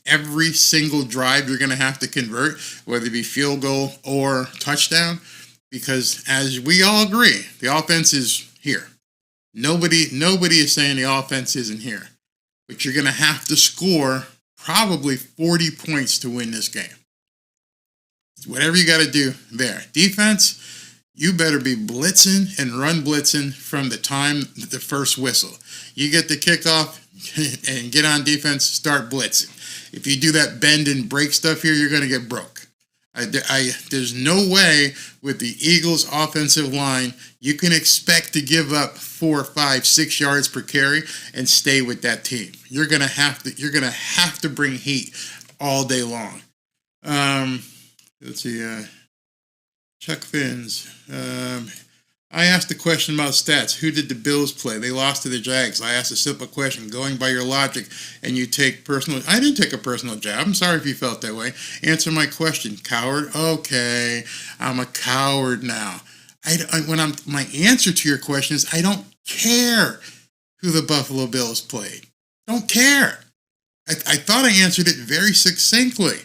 every single drive you're going to have to convert, whether it be field goal or touchdown, because as we all agree, the offense is here. Nobody is saying the offense isn't here, but you're going to have to score probably 40 points to win this game. Whatever you got to do there. Defense, you better be blitzing and run blitzing from the time the first whistle. You get the kickoff and get on defense, start blitzing. If you do that bend and break stuff here, you're going to get broke. There's no way with the Eagles' offensive line you can expect to give up 4, 5, 6 yards per carry and stay with that team. You're going to have to bring heat all day long. Let's see, Chuck Finns. I asked a question about stats. Who did the Bills play? They lost to the Jags. I asked a simple question, going by your logic, and you take personal... I didn't take a personal jab. I'm sorry if you felt that way. Answer my question. Coward? Okay, I'm a coward now. My answer to your question is I don't care who the Buffalo Bills played. Don't care. I thought I answered it very succinctly.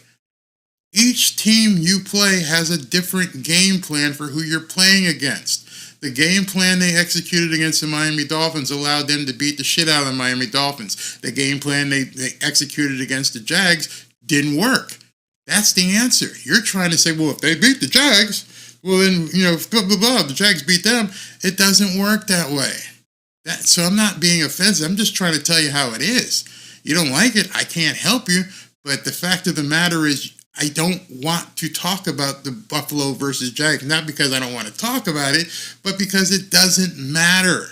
Each team you play has a different game plan for who you're playing against. The game plan they executed against the Miami Dolphins allowed them to beat the shit out of the Miami Dolphins. The game plan they executed against the Jags didn't work. That's the answer. You're trying to say, well, if they beat the Jags, well then, blah, blah, blah, the Jags beat them. It doesn't work that way. So I'm not being offensive. I'm just trying to tell you how it is. You don't like it, I can't help you. But the fact of the matter is, I don't want to talk about the Buffalo versus Jags, not because I don't want to talk about it, but because it doesn't matter.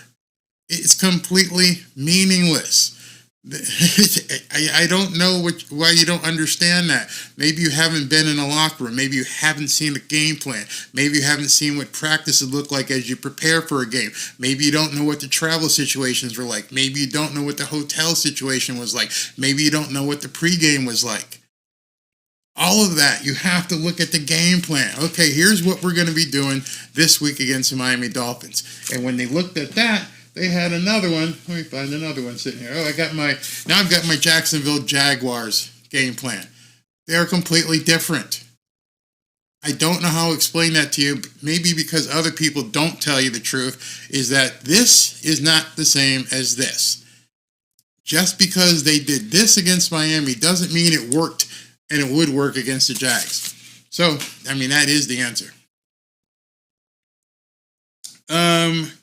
It's completely meaningless. I don't know why you don't understand that. Maybe you haven't been in a locker room. Maybe you haven't seen the game plan. Maybe you haven't seen what practices look like as you prepare for a game. Maybe you don't know what the travel situations were like. Maybe you don't know what the hotel situation was like. Maybe you don't know what the pregame was like. All of that, you have to look at the game plan. Okay, here's what we're going to be doing this week against the Miami Dolphins. And when they looked at that, they had another one. Let me find another one sitting here. I've got my Jacksonville Jaguars game plan. They're completely different. I don't know how to explain that to you. Maybe because other people don't tell you the truth, is that this is not the same as this. Just because they did this against Miami doesn't mean it worked and it would work against the Jags. So, I mean, that is the answer.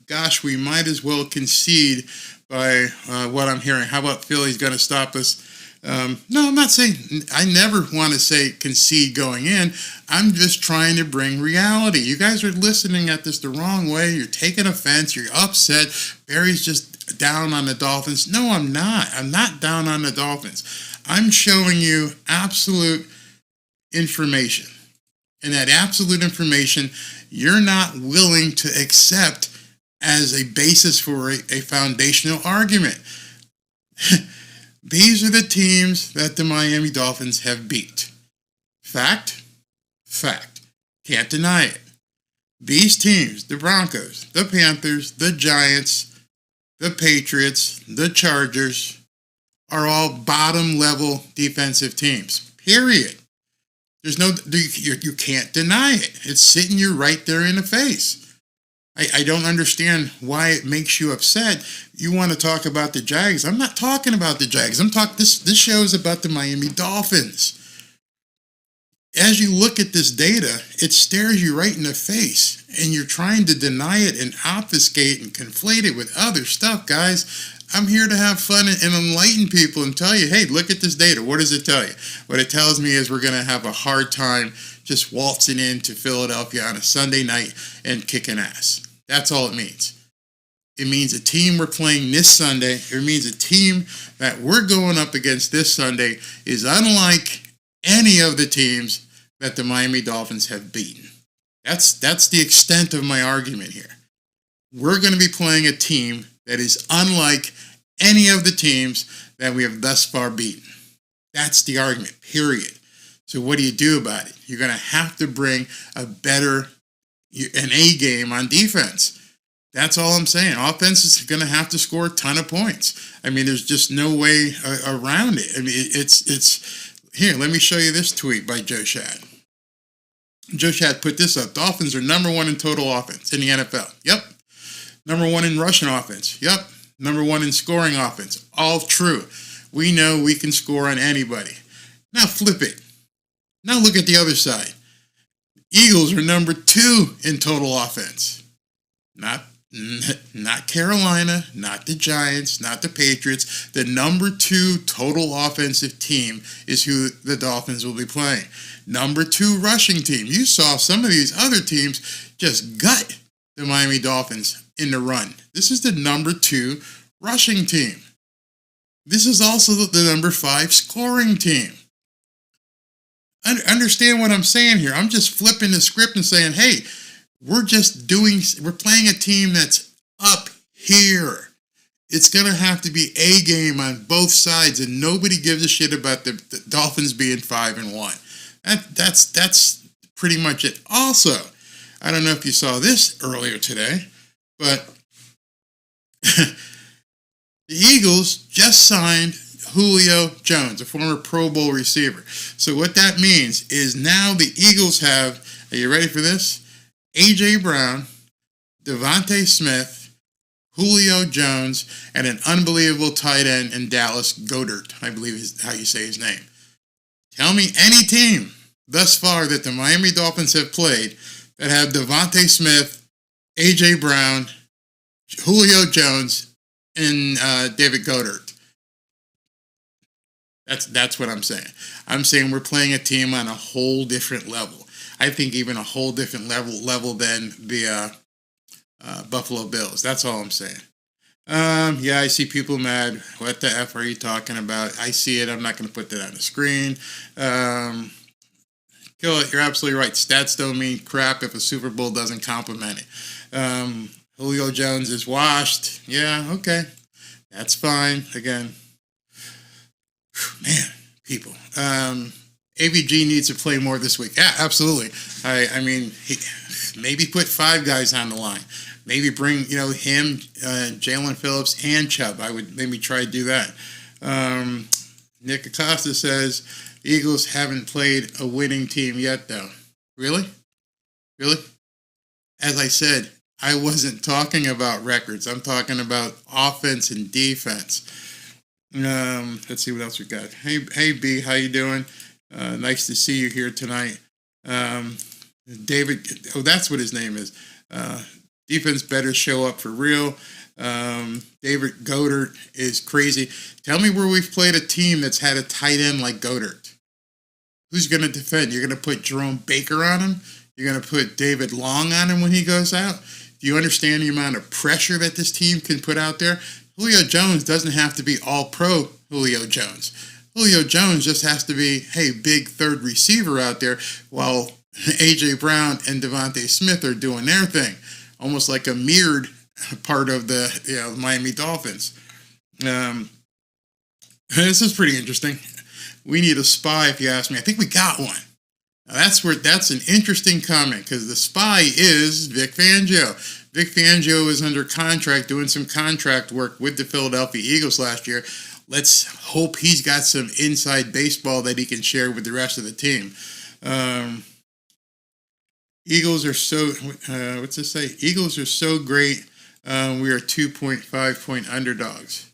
Gosh, we might as well concede by what I'm hearing. How about Philly's going to stop us? No, I'm not saying, I never want to say concede going in. I'm just trying to bring reality. You guys are listening at this the wrong way. You're taking offense. You're upset. Barry's just down on the Dolphins. No, I'm not. I'm not down on the Dolphins. I'm showing you absolute information. And that absolute information, you're not willing to accept as a basis for a foundational argument. These are the teams that the Miami Dolphins have beat. Fact? Fact. Can't deny it. These teams, the Broncos, the Panthers, the Giants, the Patriots, the Chargers, are all bottom-level defensive teams. Period. There's no, you can't deny it. It's sitting you right there in the face. I don't understand why it makes you upset. You want to talk about the Jags. I'm not talking about the Jags. This show is about the Miami Dolphins. As you look at this data, it stares you right in the face, and you're trying to deny it and obfuscate and conflate it with other stuff, guys. I'm here to have fun and enlighten people and tell you, hey, look at this data. What does it tell you? What it tells me is we're going to have a hard time just waltzing into Philadelphia on a Sunday night and kicking ass. That's all it means. It means a team we're playing this Sunday. It means a team that we're going up against this Sunday is unlike any of the teams that the Miami Dolphins have beaten. That's the extent of my argument here. We're going to be playing a team that is unlike any of the teams that we have thus far beaten. That's the argument, period. So what do you do about it? You're going to have to bring an A game on defense. That's all I'm saying. Offense is going to have to score a ton of points. I mean, there's just no way around it. I mean, it's here. Let me show you this tweet by Joe Shad. Joe Shad put this up. Dolphins are number 1 in total offense in the NFL. Yep. Number 1 in rushing offense. Yep. Number 1 in scoring offense. All true. We know we can score on anybody. Now flip it. Now look at the other side. Eagles are number 2 in total offense. Not Carolina, not the Giants, not the Patriots. The number 2 total offensive team is who the Dolphins will be playing. Number 2 rushing team. You saw some of these other teams just gut the Miami Dolphins in the run. This is the number 2 rushing team. This is also the number 5 scoring team. Understand what I'm saying here. I'm just flipping the script and saying, hey, we're playing a team that's up here. It's going to have to be a game on both sides, and nobody gives a shit about the Dolphins being 5-1. That's pretty much it. Also, I don't know if you saw this earlier today, but the Eagles just signed Julio Jones, a former Pro Bowl receiver. So what that means is now the Eagles have, are you ready for this? A.J. Brown, Devontae Smith, Julio Jones, and an unbelievable tight end in Dallas, Goedert, I believe is how you say his name. Tell me any team thus far that the Miami Dolphins have played that have Devontae Smith, A.J. Brown, Julio Jones, and David Goedert. That's what I'm saying. I'm saying we're playing a team on a whole different level. I think even a whole different level than the Buffalo Bills. That's all I'm saying. Yeah, I see people mad. What the F are you talking about? I see it. I'm not going to put that on the screen. Kill it. You're absolutely right. Stats don't mean crap if a Super Bowl doesn't compliment it. Julio Jones is washed. Yeah, okay. That's fine. Again, man, people. AVG needs to play more this week. Yeah, absolutely. I mean, maybe put 5 guys on the line. Maybe bring, him, Jalen Phillips, and Chubb. I would maybe try to do that. Nick Acosta says, Eagles haven't played a winning team yet, though. Really? Really? As I said, I wasn't talking about records. I'm talking about offense and defense. Let's see what else we got. Hey B, how you doing? Nice to see you here tonight. David, that's what his name is. Defense better show up for real. David Goddard is crazy. Tell me where we've played a team that's had a tight end like Goddard. Who's going to defend? You're going to put Jerome Baker on him? You're going to put David Long on him when he goes out? Do you understand the amount of pressure that this team can put out there? Julio Jones doesn't have to be all-pro Julio Jones. Julio Jones just has to be, hey, big third receiver out there while A.J. Brown and Devontae Smith are doing their thing. Almost like a mirrored part of the Miami Dolphins. This is pretty interesting. We need a spy, if you ask me. I think we got one. Now that's an interesting comment because the spy is Vic Fangio. Vic Fangio is under contract, doing some contract work with the Philadelphia Eagles last year. Let's hope he's got some inside baseball that he can share with the rest of the team. Eagles are so, what's this say? Eagles are so great. We are 2.5-point underdogs.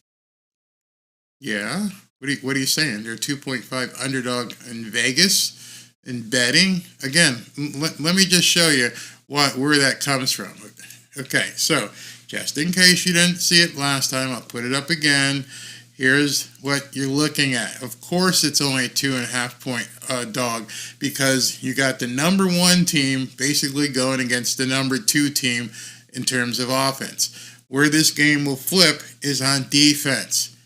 Yeah. What are you saying? They're 2.5 underdog in Vegas in betting. Again, let me just show you where that comes from. Okay, so just in case you didn't see it last time, I'll put it up again. Here's what you're looking at. Of course, it's only a 2.5-point dog because you got the number one team basically going against the number two team in terms of offense. Where this game will flip is on defense.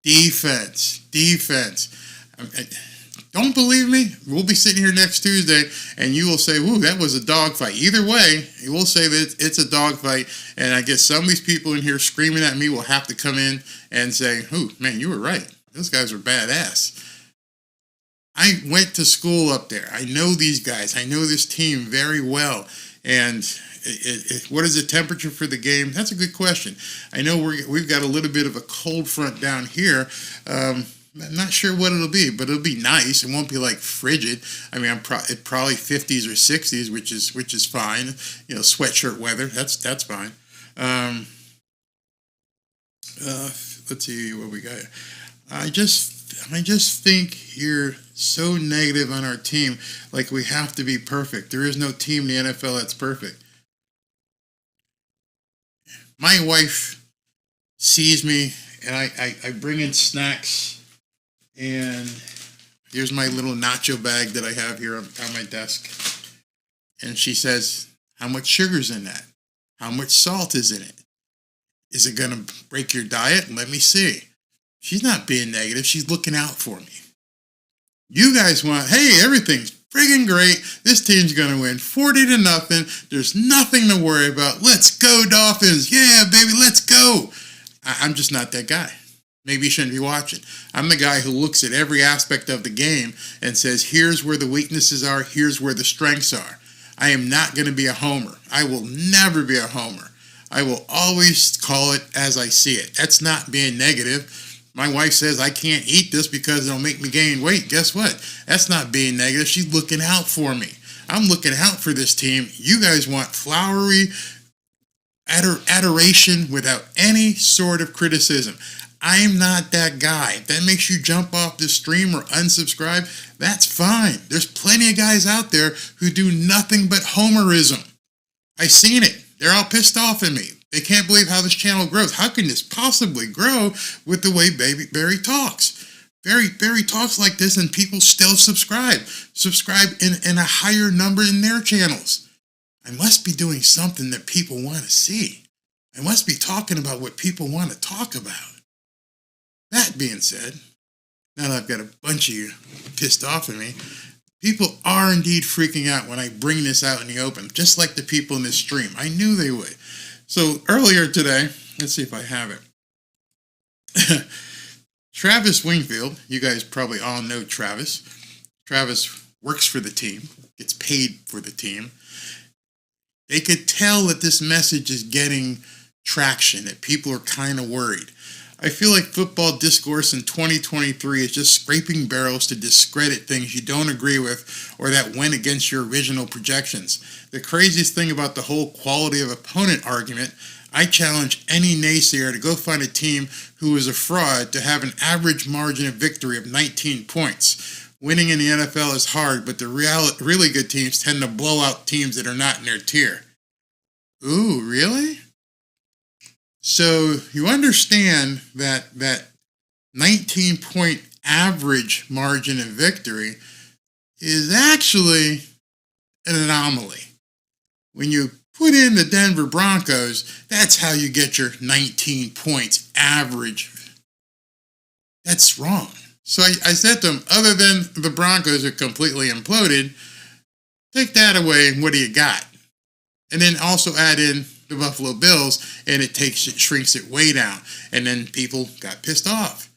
Defense. Don't believe me? We'll be sitting here next Tuesday, and you will say, "Woo, that was a dogfight." Either way, you will say that it's a dogfight, and I guess some of these people in here screaming at me will have to come in and say, "Ooh, man, you were right. Those guys were badass." I went to school up there. I know these guys. I know this team very well, and what is the temperature for the game? That's a good question. I know we've got a little bit of a cold front down here. I'm not sure what it'll be, but it'll be nice. It won't be like frigid. I mean, it probably 50s or 60s, which is fine. You know, sweatshirt weather. That's fine. Let's see what we got. I just think you're so negative on our team. Like we have to be perfect. There is no team in the NFL that's perfect. My wife sees me, and I bring in snacks. And here's my little nacho bag that I have here on my desk. And she says, "How much sugar's in that? How much salt is in it? Is it going to break your diet? Let me see." She's not being negative. She's looking out for me. You guys want, hey, everything's friggin' great. This team's going to win 40-0. There's nothing to worry about. Let's go, Dolphins. Yeah, baby, let's go. I'm just not that guy. Maybe you shouldn't be watching. I'm the guy who looks at every aspect of the game and says, here's where the weaknesses are, here's where the strengths are. I am not going to be a homer. I will never be a homer. I will always call it as I see it. That's not being negative. My wife says I can't eat this because it'll make me gain weight. Guess what? That's not being negative. She's looking out for me. I'm looking out for this team. You guys want flowery adoration without any sort of criticism. I'm not that guy. If that makes you jump off the stream or unsubscribe, that's fine. There's plenty of guys out there who do nothing but homerism. I've seen it. They're all pissed off at me. They can't believe how this channel grows. How can this possibly grow with the way Barry talks? Barry talks like this and people still subscribe. Subscribe in a higher number in their channels. I must be doing something that people want to see. I must be talking about what people want to talk about. That being said, now that I've got a bunch of you pissed off at me, people are indeed freaking out when I bring this out in the open, just like the people in this stream. I knew they would. So earlier today, let's see if I have it. Travis Wingfield, you guys probably all know Travis. Travis works for the team, gets paid for the team. They could tell that this message is getting traction, that people are kind of worried. I feel like football discourse in 2023 is just scraping barrels to discredit things you don't agree with or that went against your original projections. The craziest thing about the whole quality of opponent argument, I challenge any naysayer to go find a team who is a fraud to have an average margin of victory of 19 points. winning in the NFL is hard, but the really good teams tend to blow out teams that are not in their tier. Ooh, really? So you understand that 19-point average margin of victory is actually an anomaly. When you put in the Denver Broncos, that's how you get your 19 points average. That's wrong. So I said to him, other than the Broncos are completely imploded, take that away, and what do you got? And then also add in the Buffalo Bills, and it shrinks it way down. And then people got pissed off.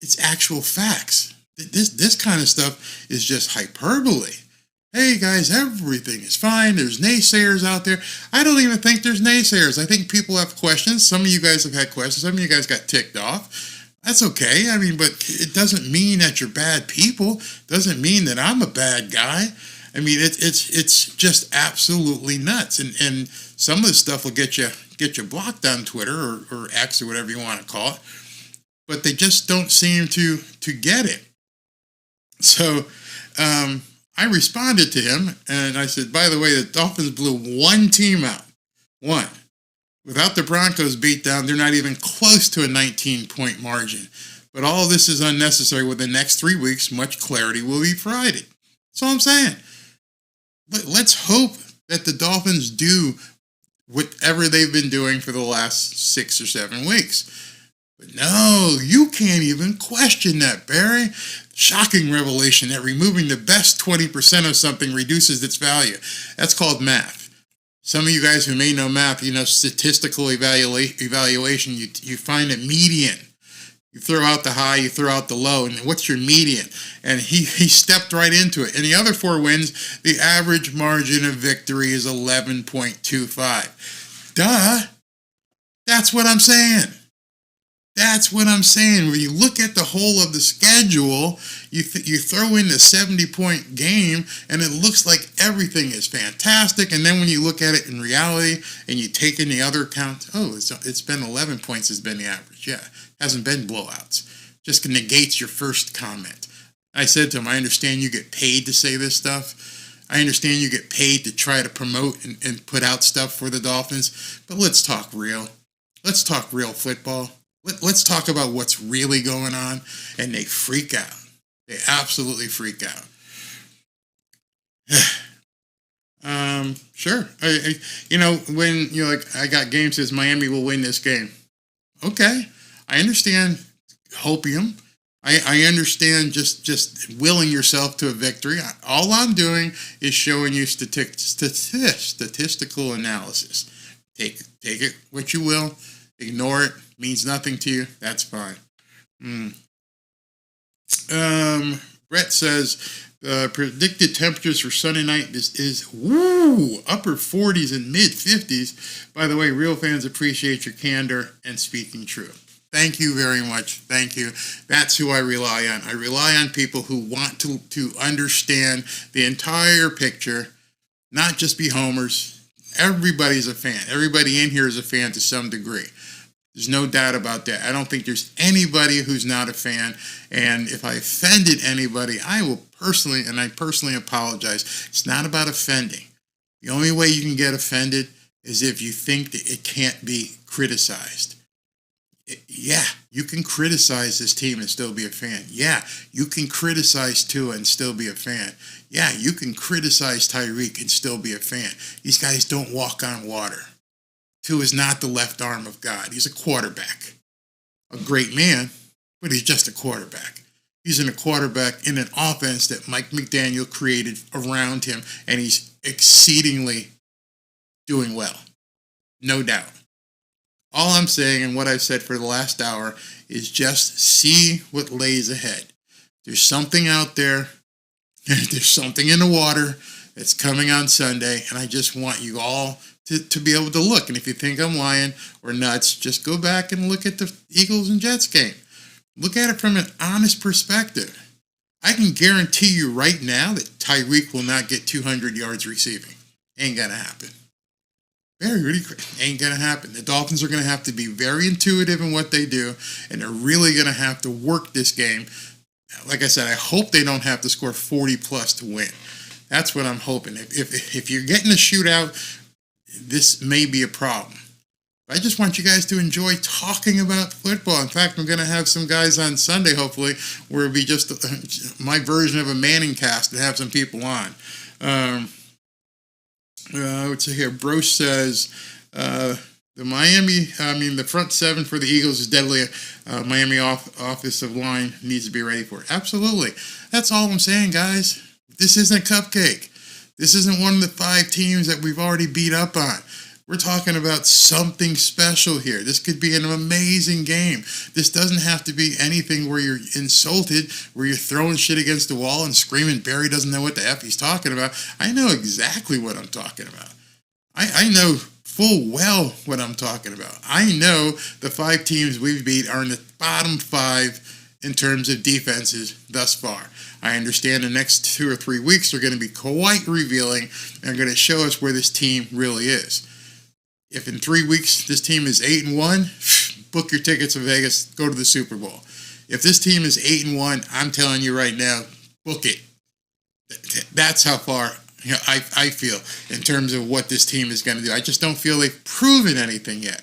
It's actual facts. This kind of stuff is just hyperbole. Hey guys, everything is fine. There's naysayers out there. I don't even think there's naysayers. I think people have questions. Some of you guys have had questions. Some of you guys got ticked off. That's okay. I mean, but it doesn't mean that you're bad people. It doesn't mean that I'm a bad guy. I mean, it's just absolutely nuts. And some of this stuff will get you blocked on Twitter or X or whatever you want to call it. But they just don't seem to get it. So I responded to him, and I said, by the way, the Dolphins blew one team out. One. Without the Broncos beatdown, they're not even close to a 19-point margin. But all of this is unnecessary. With the next 3 weeks, much clarity will be provided. That's all I'm saying. But let's hope that the Dolphins do whatever they've been doing for the last 6 or 7 weeks. But no, you can't even question that, Barry. Shocking revelation that removing the best 20% of something reduces its value. That's called math. Some of you guys who may know math, you know statistical evaluation. You find a median. You throw out the high, you throw out the low, and what's your median? And he stepped right into it. In the other 4 wins, the average margin of victory is 11.25. Duh. That's what I'm saying. That's what I'm saying. When you look at the whole of the schedule, you throw in the 70-point game, and it looks like everything is fantastic. And then when you look at it in reality, and you take in the other account, it's been 11 points has been the average. Yeah, hasn't been blowouts. Just negates your first comment. I said to him, I understand you get paid to say this stuff. I understand you get paid to try to promote and put out stuff for the Dolphins. But let's talk real. Let's talk real football. Let's talk about what's really going on, and they freak out. They absolutely freak out. Sure. When I got game says Miami will win this game. Okay, I understand hopium. I understand just willing yourself to a victory. All I'm doing is showing you statistical analysis. Take it what you will. Ignore it. Means nothing to you. That's fine. Brett says predicted temperatures for Sunday night is upper 40s and mid 50s. By the way, real fans appreciate your candor and speaking true. Thank you very much. Thank you. That's who I rely on. I rely on people who want to understand the entire picture, not just be homers. Everybody's a fan. Everybody in here is a fan to some degree. There's no doubt about that. I don't think there's anybody who's not a fan. And if I offended anybody, I personally apologize. It's not about offending. The only way you can get offended is if you think that it can't be criticized. Yeah, you can criticize this team and still be a fan. Yeah, you can criticize Tua and still be a fan. Yeah, you can criticize Tyreek and still be a fan. These guys don't walk on water. Tua is not the left arm of God. He's a quarterback. A great man, but he's just a quarterback. He's a quarterback in an offense that Mike McDaniel created around him, and he's exceedingly doing well. No doubt. All I'm saying, and what I've said for the last hour, is just see what lays ahead. There's something out there. There's something in the water that's coming on Sunday, and I just want you all to be able to look. And if you think I'm lying or nuts, just go back and look at the Eagles and Jets game. Look at it from an honest perspective. I can guarantee you right now that Tyreek will not get 200 yards receiving. Ain't gonna happen. Ain't gonna happen. The Dolphins are gonna have to be very intuitive in what they do, and they're really gonna have to work this game like I said, I hope they don't have to score 40 plus to win. That's what I'm hoping. If you're getting a shootout, this may be a problem. I just want you guys to enjoy talking about football. In fact, I'm going to have some guys on Sunday, hopefully, where it'll be just my version of a Manning cast to have some people on. Let's see here. Broche says, the front seven for the Eagles is deadly. Miami offensive line needs to be ready for it. Absolutely. That's all I'm saying, guys. This isn't a cupcake. This isn't one of the 5 teams that we've already beat up on. We're talking about something special here. This could be an amazing game. This doesn't have to be anything where you're insulted, where you're throwing shit against the wall and screaming Barry doesn't know what the F he's talking about. I know exactly what I'm talking about. I know full well what I'm talking about. I know the 5 teams we've beat are in the bottom 5 in terms of defenses thus far. I understand the next 2 or 3 weeks are going to be quite revealing and are going to show us where this team really is. If in 3 weeks this team is 8-1, book your tickets to Vegas, go to the Super Bowl. If this team is 8-1, I'm telling you right now, book it. That's how far I feel in terms of what this team is going to do. I just don't feel they've proven anything yet.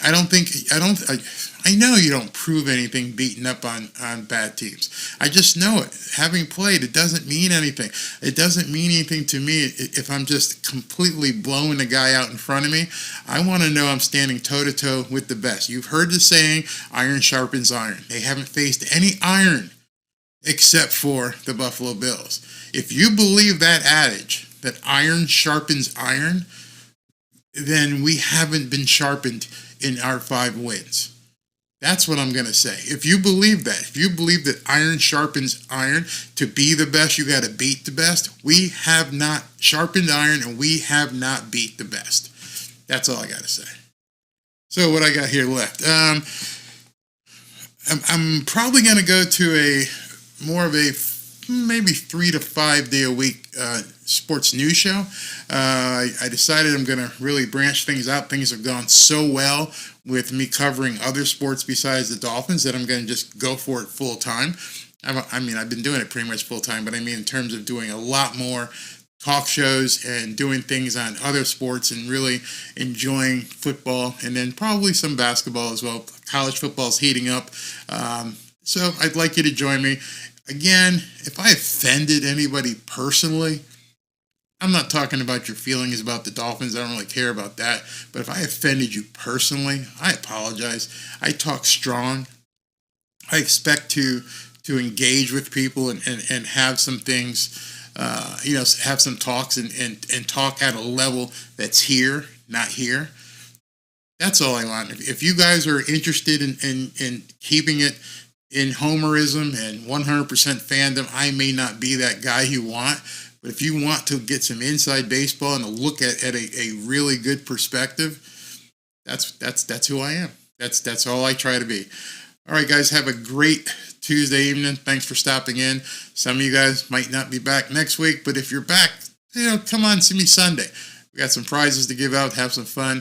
I know you don't prove anything beating up on bad teams. I just know it. Having played, it doesn't mean anything. It doesn't mean anything to me if I'm just completely blowing a guy out in front of me. I want to know I'm standing toe-to-toe with the best. You've heard the saying, iron sharpens iron. They haven't faced any iron except for the Buffalo Bills. If you believe that adage, that iron sharpens iron, then we haven't been sharpened in our 5 wins. That's what I'm going to say. If you believe that, if you believe that iron sharpens iron, to be the best, you got to beat the best. We have not sharpened iron and we have not beat the best. That's all I got to say. So what I got here left. I'm probably going to go to more of a maybe 3 to 5 day a week sports news show. I decided I'm going to really branch things out. Things have gone so well with me covering other sports besides the Dolphins that I'm going to just go for it full time. I've been doing it pretty much full time, but I mean in terms of doing a lot more talk shows and doing things on other sports and really enjoying football and then probably some basketball as well. College football is heating up. So I'd like you to join me. Again, if I offended anybody personally, I'm not talking about your feelings about the Dolphins. I don't really care about that. But if I offended you personally, I apologize. I talk strong. I expect to engage with people and have some things, have some talks and talk at a level that's here, not here. That's all I want. If you guys are interested in keeping it in homerism and 100% fandom, I may not be that guy you want. But if you want to get some inside baseball and to look at a really good perspective, that's who I am. That's all I try to be. All right, guys, have a great Tuesday evening. Thanks for stopping in. Some of you guys might not be back next week, but if you're back, come on, see me Sunday. We got some prizes to give out. Have some fun.